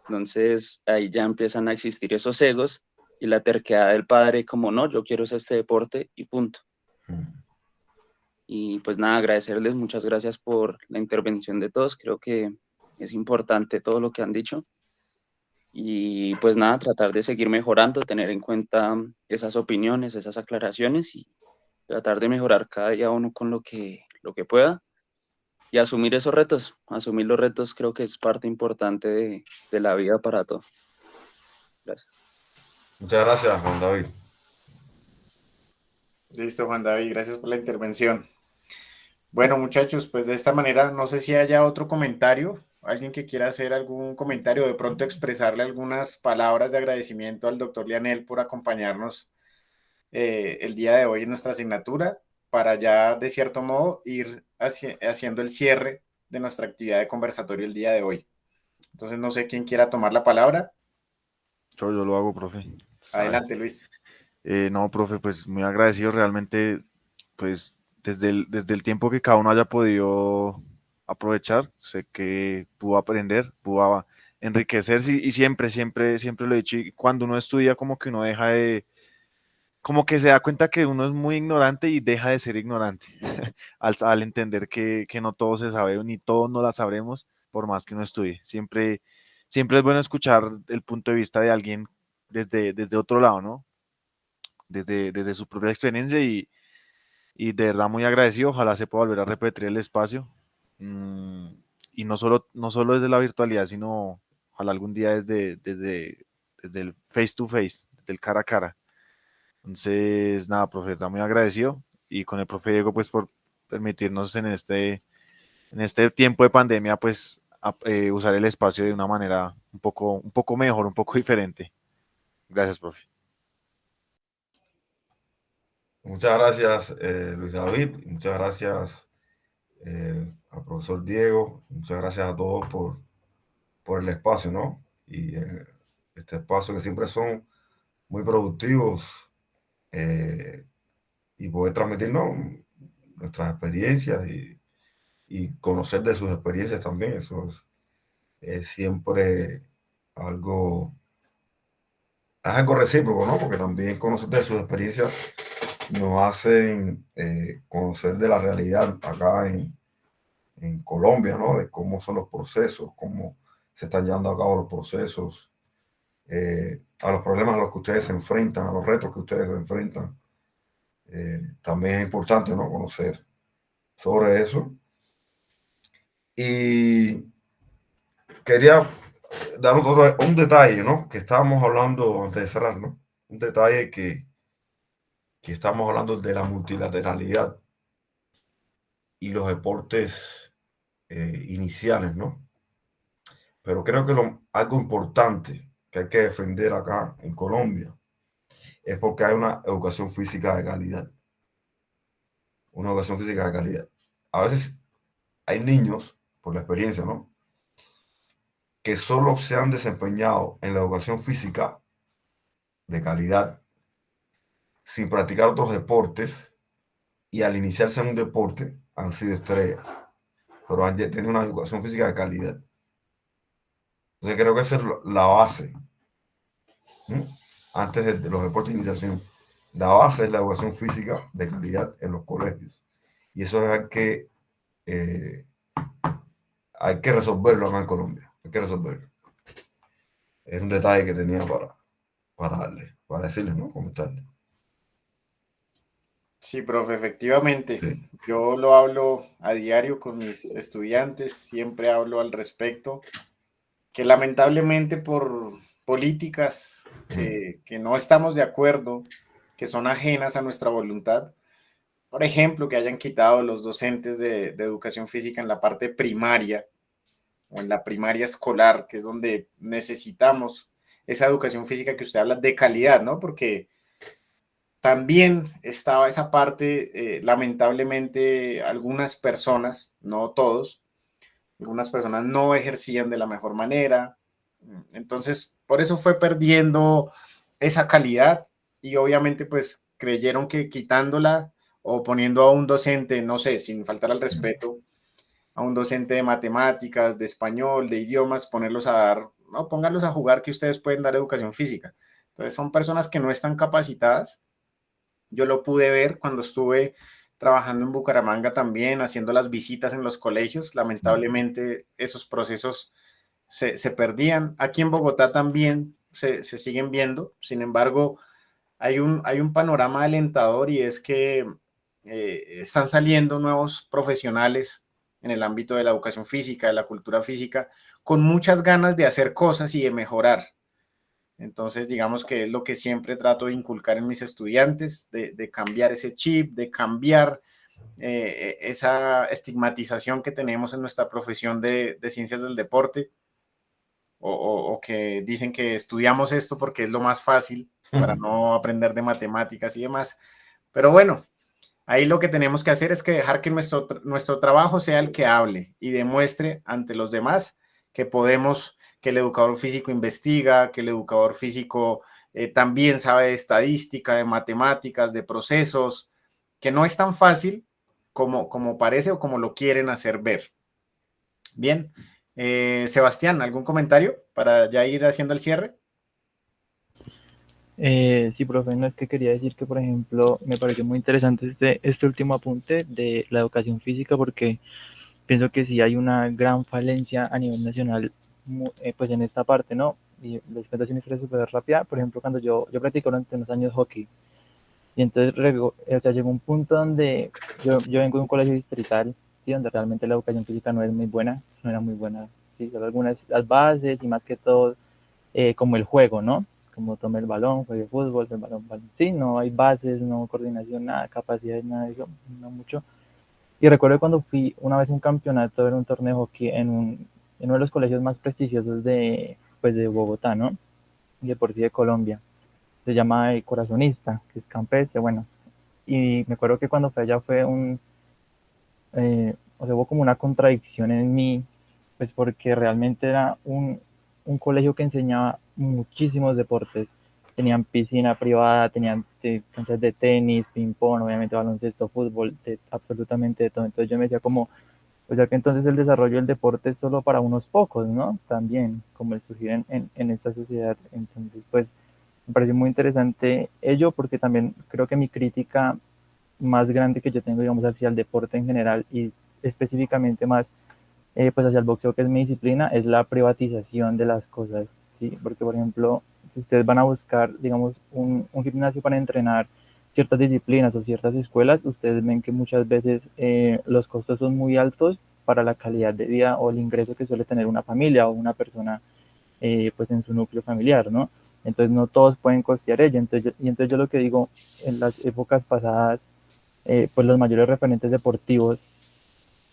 Entonces ahí ya empiezan a existir esos egos y la terquedad del padre como no, yo quiero este deporte y punto. Y pues nada, agradecerles, muchas gracias por la intervención de todos, creo que es importante todo lo que han dicho. Y pues nada, tratar de seguir mejorando, tener en cuenta esas opiniones, esas aclaraciones y tratar de mejorar cada día uno con lo que pueda y asumir esos retos. Asumir los retos creo que es parte importante de la vida para todo. Gracias. Muchas gracias, Juan David. Listo, Juan David, gracias por la intervención. Bueno, muchachos, pues de esta manera, no sé si haya otro comentario, alguien que quiera hacer algún comentario, de pronto expresarle algunas palabras de agradecimiento al doctor Lianel por acompañarnos el día de hoy en nuestra asignatura, para ya de cierto modo ir haciendo el cierre de nuestra actividad de conversatorio el día de hoy. Entonces, no sé quién quiera tomar la palabra. Yo lo hago, profe. ¿Sabe? Adelante, Luis. No, profe, pues muy agradecido realmente, pues desde el tiempo que cada uno haya podido aprovechar, sé que pudo aprender, pudo enriquecerse y siempre lo he dicho, y cuando uno estudia como que uno deja de, como que se da cuenta que uno es muy ignorante y deja de ser ignorante al entender que no todo se sabe, ni todo no la sabremos por más que uno estudie. Siempre es bueno escuchar el punto de vista de alguien desde otro lado, ¿no? Desde su propia experiencia y de verdad muy agradecido. Ojalá se pueda volver a repetir el espacio. Mm, y no solo desde la virtualidad, sino ojalá algún día desde el face to face, desde el cara a cara. Entonces, nada, profe, está muy agradecido y con el profe Diego, pues, por permitirnos en este tiempo de pandemia, pues, usar el espacio de una manera un poco mejor, un poco diferente. Gracias, profe. Muchas gracias, Luis David. Muchas gracias al profesor Diego. Muchas gracias a todos por el espacio, ¿no? Y este espacio que siempre son muy productivos y poder transmitirnos nuestras experiencias y conocer de sus experiencias también. Eso es siempre algo, es algo recíproco, ¿no? Porque también conocer de sus experiencias nos hacen conocer de la realidad acá en Colombia, ¿no? De cómo son los procesos, cómo se están llevando a cabo los procesos, a los problemas a los que ustedes se enfrentan, a los retos que ustedes se enfrentan. También es importante, ¿no? Conocer sobre eso. Y quería dar un detalle, ¿no? Que estábamos hablando antes de cerrar, ¿no? Un detalle que estamos hablando de la multilateralidad y los deportes iniciales, ¿no? Pero creo que algo importante que hay que defender acá en Colombia es porque hay una educación física de calidad. Una educación física de calidad. A veces hay niños, por la experiencia, ¿no? Que solo se han desempeñado en la educación física de calidad sin practicar otros deportes y al iniciarse en un deporte han sido estrellas, pero han tenido una educación física de calidad. Entonces creo que esa es la base, ¿no? Antes de los deportes de iniciación. La base es la educación física de calidad en los colegios. Y eso hay que resolverlo acá en Colombia. Hay que resolverlo. Es un detalle que tenía para decirles, ¿no? Comentarles. Sí, profe, efectivamente. Sí. Yo lo hablo a diario con mis estudiantes, siempre hablo al respecto, que lamentablemente por políticas que no estamos de acuerdo, que son ajenas a nuestra voluntad, por ejemplo, que hayan quitado los docentes de educación física en la parte primaria o en la primaria escolar, que es donde necesitamos esa educación física que usted habla de calidad, ¿no? Porque también estaba esa parte, lamentablemente, algunas personas, no todos, algunas personas no ejercían de la mejor manera. Entonces, por eso fue perdiendo esa calidad y obviamente pues creyeron que quitándola o poniendo a un docente, no sé, sin faltar al respeto, a un docente de matemáticas, de español, de idiomas, ponerlos a dar, no, pónganlos a jugar que ustedes pueden dar educación física. Entonces son personas que no están capacitadas. Yo lo pude ver cuando estuve trabajando en Bucaramanga también, haciendo las visitas en los colegios. Lamentablemente esos procesos se perdían. Aquí en Bogotá también se siguen viendo. Sin embargo, hay un panorama alentador y es que están saliendo nuevos profesionales en el ámbito de la educación física, de la cultura física, con muchas ganas de hacer cosas y de mejorar. Entonces, digamos que es lo que siempre trato de inculcar en mis estudiantes, de cambiar ese chip, de cambiar esa estigmatización que tenemos en nuestra profesión de ciencias del deporte, o que dicen que estudiamos esto porque es lo más fácil para no aprender de matemáticas y demás. Pero bueno, ahí lo que tenemos que hacer es que dejar que nuestro trabajo sea el que hable y demuestre ante los demás que podemos, que el educador físico investiga, que el educador físico también sabe de estadística, de matemáticas, de procesos, que no es tan fácil como parece o como lo quieren hacer ver. Bien, Sebastián, ¿algún comentario para ya ir haciendo el cierre? Sí, profe, no es que quería decir que, por ejemplo, me pareció muy interesante este último apunte de la educación física porque pienso que sí hay una gran falencia a nivel nacional, pues en esta parte, ¿no? Y les cuento una historia súper rápida. Por ejemplo, cuando yo practiqué durante unos años hockey y entonces o sea, llegó un punto donde yo vengo de un colegio distrital, ¿sí? Donde realmente la educación física no es muy buena, no era muy buena, ¿sí? Solo algunas las bases y más que todo como el juego, ¿no? como tome el balón, juegue fútbol, el balón, balón. Sí, no hay bases, no coordinación, nada, capacidad, nada de eso, no mucho. Y recuerdo cuando fui una vez a un campeonato, era un torneo de hockey en uno de los colegios más prestigiosos pues de Bogotá, ¿no? Y de por sí de Colombia. Se llama el Corazonista, que es campestre, bueno. Y me acuerdo que cuando fue allá fue o sea, hubo como una contradicción en mí, pues porque realmente era un colegio que enseñaba muchísimos deportes. Tenían piscina privada, tenían canchas de tenis, ping pong, obviamente baloncesto, fútbol, absolutamente de todo. Entonces yo me decía como, o sea que entonces el desarrollo del deporte es solo para unos pocos, ¿no? También, como el surgir en esta sociedad. Entonces, pues me pareció muy interesante ello porque también creo que mi crítica más grande que yo tengo, digamos, hacia el deporte en general y específicamente más pues hacia el boxeo, que es mi disciplina, es la privatización de las cosas, ¿sí? Porque, por ejemplo, si ustedes van a buscar, digamos, un gimnasio para entrenar ciertas disciplinas o ciertas escuelas, ustedes ven que muchas veces los costos son muy altos para la calidad de vida o el ingreso que suele tener una familia o una persona pues en su núcleo familiar, ¿no? Entonces no todos pueden costear ello. Entonces yo lo que digo, en las épocas pasadas, pues los mayores referentes deportivos,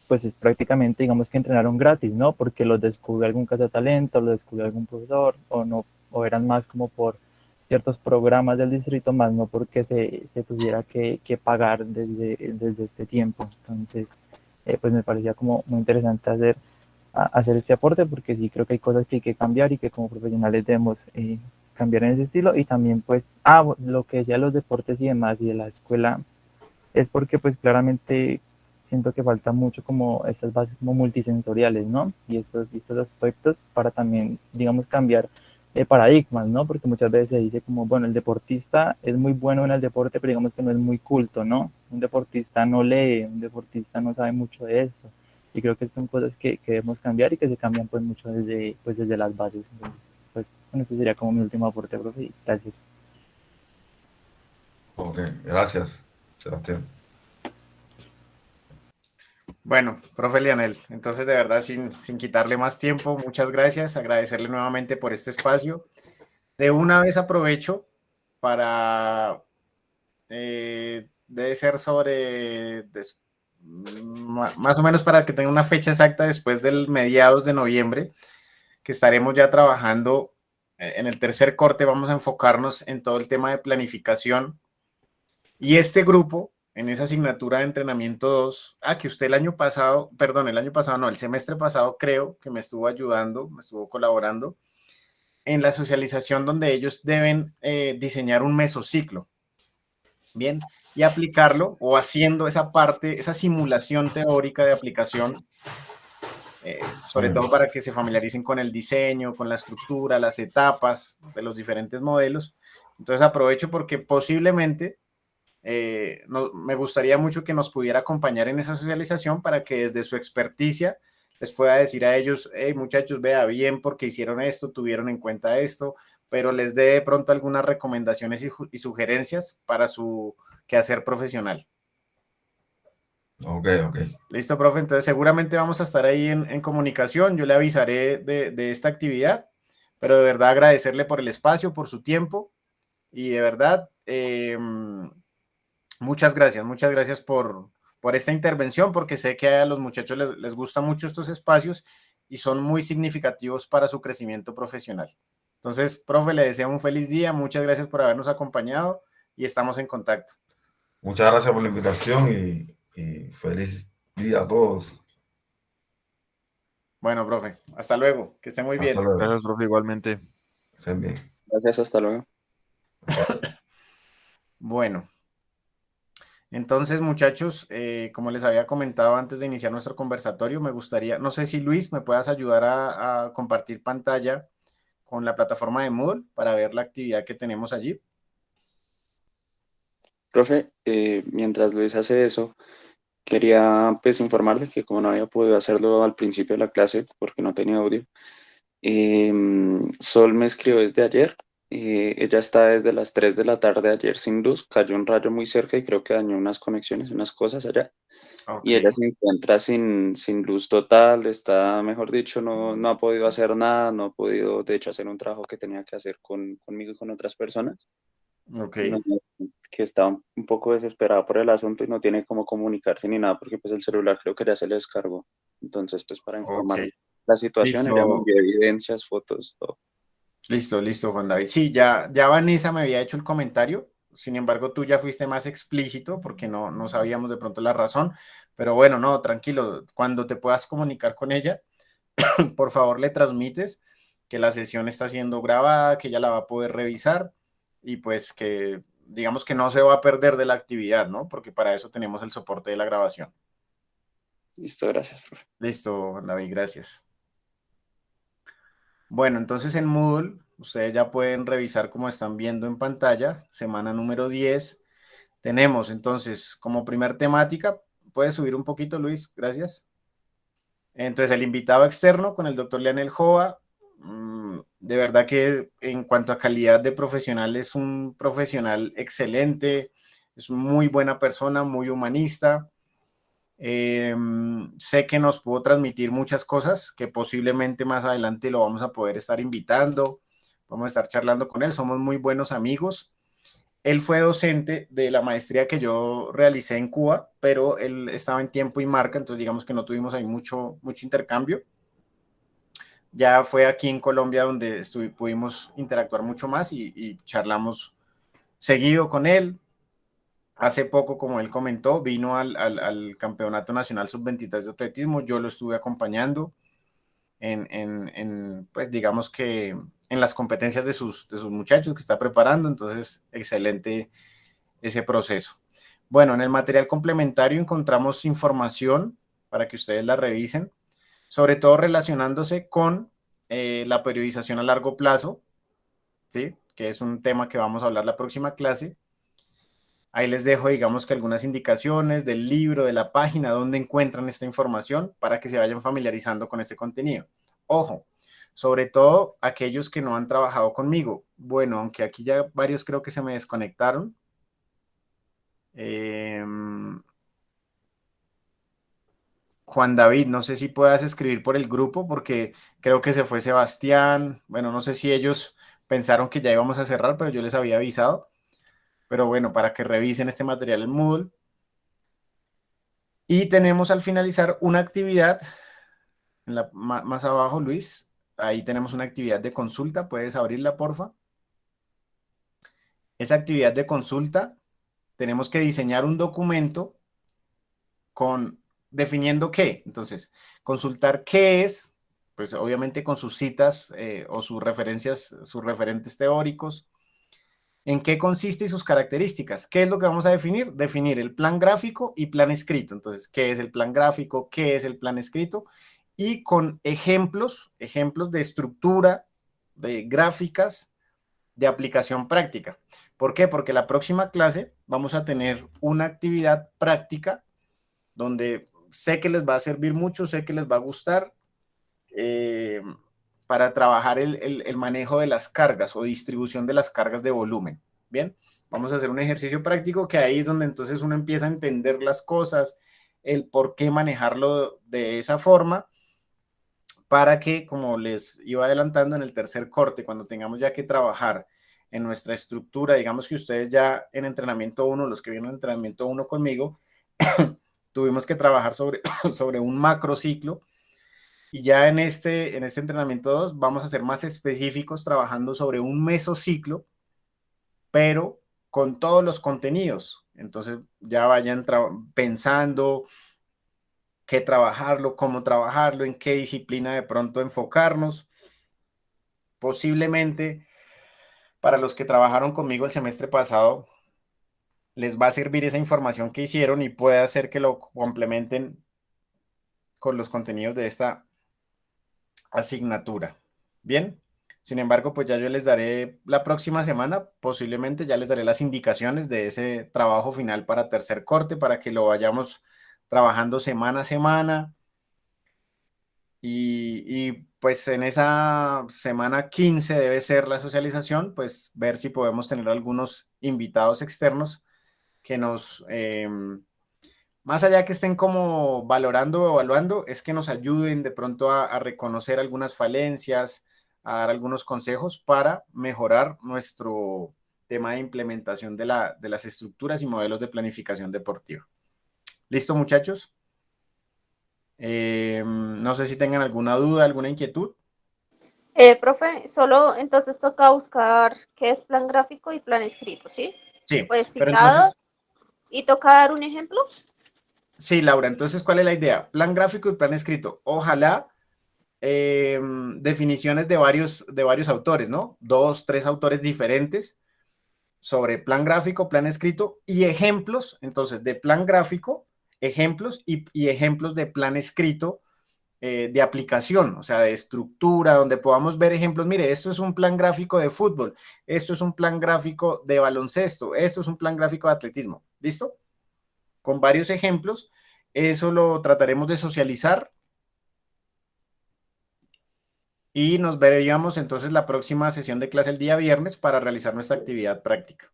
pues es prácticamente, digamos que entrenaron gratis, ¿no? Porque los descubrió algún cazatalento, los descubrió algún profesor, o no, o eran más como por ciertos programas del distrito, más no porque se tuviera que pagar desde este tiempo. Entonces, pues me parecía como muy interesante hacer este aporte, porque sí creo que hay cosas que hay que cambiar y que como profesionales debemos cambiar en ese estilo. Y también, pues, lo que decía los deportes y demás y de la escuela, es porque pues claramente siento que falta mucho como estas bases como multisensoriales, ¿no? Y estos aspectos para también, digamos, cambiar paradigmas, ¿no? Porque muchas veces se dice como, bueno, el deportista es muy bueno en el deporte, pero digamos que no es muy culto, ¿no? Un deportista no lee, un deportista no sabe mucho de esto. Y creo que son cosas que debemos cambiar y que se cambian pues mucho desde las bases. Entonces, pues, bueno, ese sería como mi último aporte, profe, y gracias. Ok, gracias, Sebastián. Bueno, profe Leonel, entonces de verdad sin quitarle más tiempo, muchas gracias, agradecerle nuevamente por este espacio. De una vez aprovecho para, debe ser más o menos para que tenga una fecha exacta después del mediados de noviembre, que estaremos ya trabajando en el tercer corte, vamos a enfocarnos en todo el tema de planificación y este grupo, en esa asignatura de entrenamiento 2, que usted el año pasado, perdón, el año pasado no, el semestre pasado creo que me estuvo ayudando, me estuvo colaborando en la socialización donde ellos deben diseñar un mesociclo, ¿bien? Y aplicarlo o haciendo esa parte, esa simulación teórica de aplicación, sobre todo para que se familiaricen con el diseño, con la estructura, las etapas de los diferentes modelos. Entonces aprovecho porque posiblemente me gustaría mucho que nos pudiera acompañar en esa socialización para que desde su experticia les pueda decir a ellos, hey muchachos, vea bien porque hicieron esto, tuvieron en cuenta esto, pero les dé de pronto algunas recomendaciones y sugerencias para su quehacer profesional. Ok, ok. Listo, profe, entonces seguramente vamos a estar ahí en comunicación, yo le avisaré de esta actividad, pero de verdad agradecerle por el espacio, por su tiempo y de verdad... muchas gracias por esta intervención, porque sé que a los muchachos les gustan mucho estos espacios y son muy significativos para su crecimiento profesional. Entonces, profe, le deseo un feliz día, muchas gracias por habernos acompañado y estamos en contacto. Muchas gracias por la invitación y feliz día a todos. Bueno, profe, hasta luego, que esté muy Hasta bien. luego. Gracias, profe, igualmente. Estén bien. Gracias, hasta luego. Bueno, entonces, muchachos, como les había comentado antes de iniciar nuestro conversatorio, me gustaría, no sé si Luis, me puedas ayudar a compartir pantalla con la plataforma de Moodle para ver la actividad que tenemos allí. Profe, mientras Luis hace eso, quería pues informarle que como no había podido hacerlo al principio de la clase porque no tenía audio, Sol me escribió desde ayer Ella está desde las 3 de la tarde ayer sin luz, cayó un rayo muy cerca y creo que dañó unas conexiones, unas cosas allá. Ok, Y ella se encuentra sin luz total, está, mejor dicho, no ha podido hacer nada, no ha podido, de hecho, hacer un trabajo que tenía que hacer conmigo y con otras personas. ok, No, que está un poco desesperada por el asunto y no tiene cómo comunicarse ni nada porque pues el celular creo que ya se le descargó. Entonces, pues para ok. informar la situación, ella me Listo, envió evidencias, fotos, todo. listo, Juan David. Sí, ya Vanessa me había hecho el comentario. Sin embargo, tú ya fuiste más explícito porque no sabíamos de pronto la razón. Pero bueno, no, tranquilo. Cuando te puedas comunicar con ella, por favor le transmites que la sesión está siendo grabada, que ella la va a poder revisar y pues que digamos que no se va a perder de la actividad, ¿no? Porque para eso tenemos el soporte de la grabación. Listo, gracias, profe. Listo, David, gracias. Bueno, entonces en Moodle ustedes ya pueden revisar como están viendo en pantalla, semana número 10. Tenemos entonces como primer temática, puedes subir un poquito, Luis, gracias. Entonces, el invitado externo con el doctor Leonel Joa, de verdad que en cuanto a calidad de profesional es un profesional excelente, es una muy buena persona, muy humanista. Sé que nos pudo transmitir muchas cosas que posiblemente más adelante lo vamos a poder estar invitando, vamos a estar charlando con él, somos muy buenos amigos. Él fue docente de la maestría que yo realicé en Cuba, pero él estaba en tiempo y marca, entonces digamos que no tuvimos ahí mucho intercambio. Ya fue aquí en Colombia donde pudimos interactuar mucho más y charlamos seguido con él. Hace poco, como él comentó, vino al Campeonato Nacional Sub-23 de Atletismo, yo lo estuve acompañando pues digamos que en las competencias de sus muchachos que está preparando, entonces excelente ese proceso. Bueno, en el material complementario encontramos información para que ustedes la revisen, sobre todo relacionándose con la periodización a largo plazo, ¿sí? Que es un tema que vamos a hablar la próxima clase. Ahí les dejo, digamos que algunas indicaciones del libro, de la página donde encuentran esta información para que se vayan familiarizando con este contenido. Ojo, sobre todo aquellos que no han trabajado conmigo. Bueno, aunque aquí ya varios creo que se me desconectaron. Eh, Juan David, no sé si puedas escribir por el grupo porque creo que se fue Sebastián. Bueno, no sé si ellos pensaron que ya íbamos a cerrar, pero yo les había avisado. Pero bueno, para que revisen este material en Moodle. Y tenemos al finalizar una actividad, más abajo, Luis. Ahí tenemos una actividad de consulta. ¿Puedes abrirla, porfa? Esa actividad de consulta, tenemos que diseñar un documento definiendo qué. Entonces, consultar qué es, pues obviamente con sus citas o sus referencias, sus referentes teóricos, en qué consiste y sus características. ¿Qué es lo que vamos a definir? Definir el plan gráfico y plan escrito. Entonces, ¿qué es el plan gráfico? ¿Qué es el plan escrito? Y con ejemplos de estructura, de gráficas, de aplicación práctica. ¿Por qué? Porque la próxima clase vamos a tener una actividad práctica donde sé que les va a servir mucho, sé que les va a gustar eh, para trabajar el manejo de las cargas o distribución de las cargas de volumen. Bien, vamos a hacer un ejercicio práctico que ahí es donde entonces uno empieza a entender las cosas, el por qué manejarlo de esa forma, para que, como les iba adelantando en el tercer corte, cuando tengamos ya que trabajar en nuestra estructura, digamos que ustedes ya en entrenamiento 1, los que vienen en entrenamiento 1 conmigo, tuvimos que trabajar sobre un macro ciclo y ya en este entrenamiento 2 vamos a ser más específicos trabajando sobre un mesociclo, pero con todos los contenidos. Entonces ya vayan pensando qué trabajarlo, cómo trabajarlo, en qué disciplina de pronto enfocarnos. Posiblemente para los que trabajaron conmigo el semestre pasado, les va a servir esa información que hicieron y puede hacer que lo complementen con los contenidos de esta asignatura. Bien, sin embargo, pues ya yo les daré la próxima semana, posiblemente ya les daré las indicaciones de ese trabajo final para tercer corte, para que lo vayamos trabajando semana a semana y pues en esa semana 15 debe ser la socialización, pues ver si podemos tener algunos invitados externos que nos, más allá que estén como valorando o evaluando, es que nos ayuden de pronto a reconocer algunas falencias, a dar algunos consejos para mejorar nuestro tema de implementación de las estructuras y modelos de planificación deportiva. ¿Listo, muchachos? No sé si tengan alguna duda, alguna inquietud. Profe, solo entonces toca buscar qué es plan gráfico y plan escrito, ¿sí? Sí, Pues pero citados, entonces, y toca dar un ejemplo. sí, Laura, entonces, ¿cuál es la idea? Plan gráfico y plan escrito. Ojalá definiciones de varios autores, ¿no? 2, 3 autores diferentes sobre plan gráfico, plan escrito y ejemplos, entonces, de plan gráfico, ejemplos y ejemplos de plan escrito de aplicación, o sea, de estructura, donde podamos ver ejemplos. Mire, esto es un plan gráfico de fútbol, esto es un plan gráfico de baloncesto, esto es un plan gráfico de atletismo. ¿Listo? Con varios ejemplos. Eso lo trataremos de socializar y nos veríamos entonces la próxima sesión de clase el día viernes para realizar nuestra actividad práctica.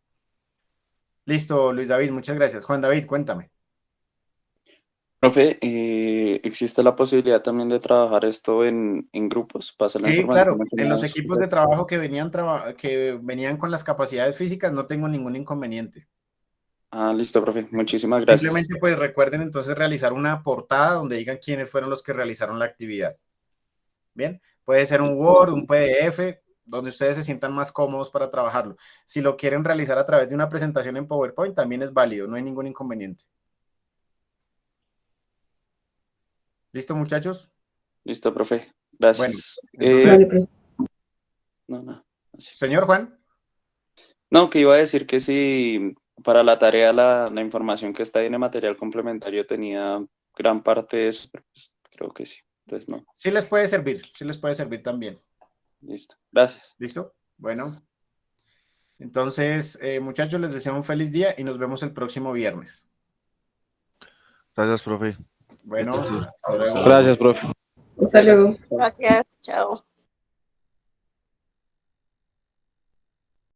Listo, Luis David, muchas gracias. Juan David, cuéntame. Profe, ¿existe la posibilidad también de trabajar esto en grupos? ¿Pasar la Sí, información claro, que en me los das? equipos de trabajo que venían con las capacidades físicas no tengo ningún inconveniente. Ah, listo, profe. Muchísimas gracias. Simplemente pues recuerden entonces realizar una portada donde digan quiénes fueron los que realizaron la actividad. Bien, puede ser un Listo, Word, sí. un PDF, donde ustedes se sientan más cómodos para trabajarlo. Si lo quieren realizar a través de una presentación en PowerPoint, también es válido, no hay ningún inconveniente. ¿Listo, muchachos? Listo, profe. Bueno, Gracias. entonces, No. Así. señor Juan. No, que iba a decir que si para la tarea la información que está ahí en el material complementario tenía gran parte de eso, pero pues, creo que sí. Entonces, no. Sí les puede servir también. Listo. Gracias. ¿Listo? Bueno. Entonces, muchachos, les deseo un feliz día y nos vemos el próximo viernes. Gracias, profe. Bueno, hasta luego. Gracias, profe. Hasta luego. Gracias. Gracias, chao.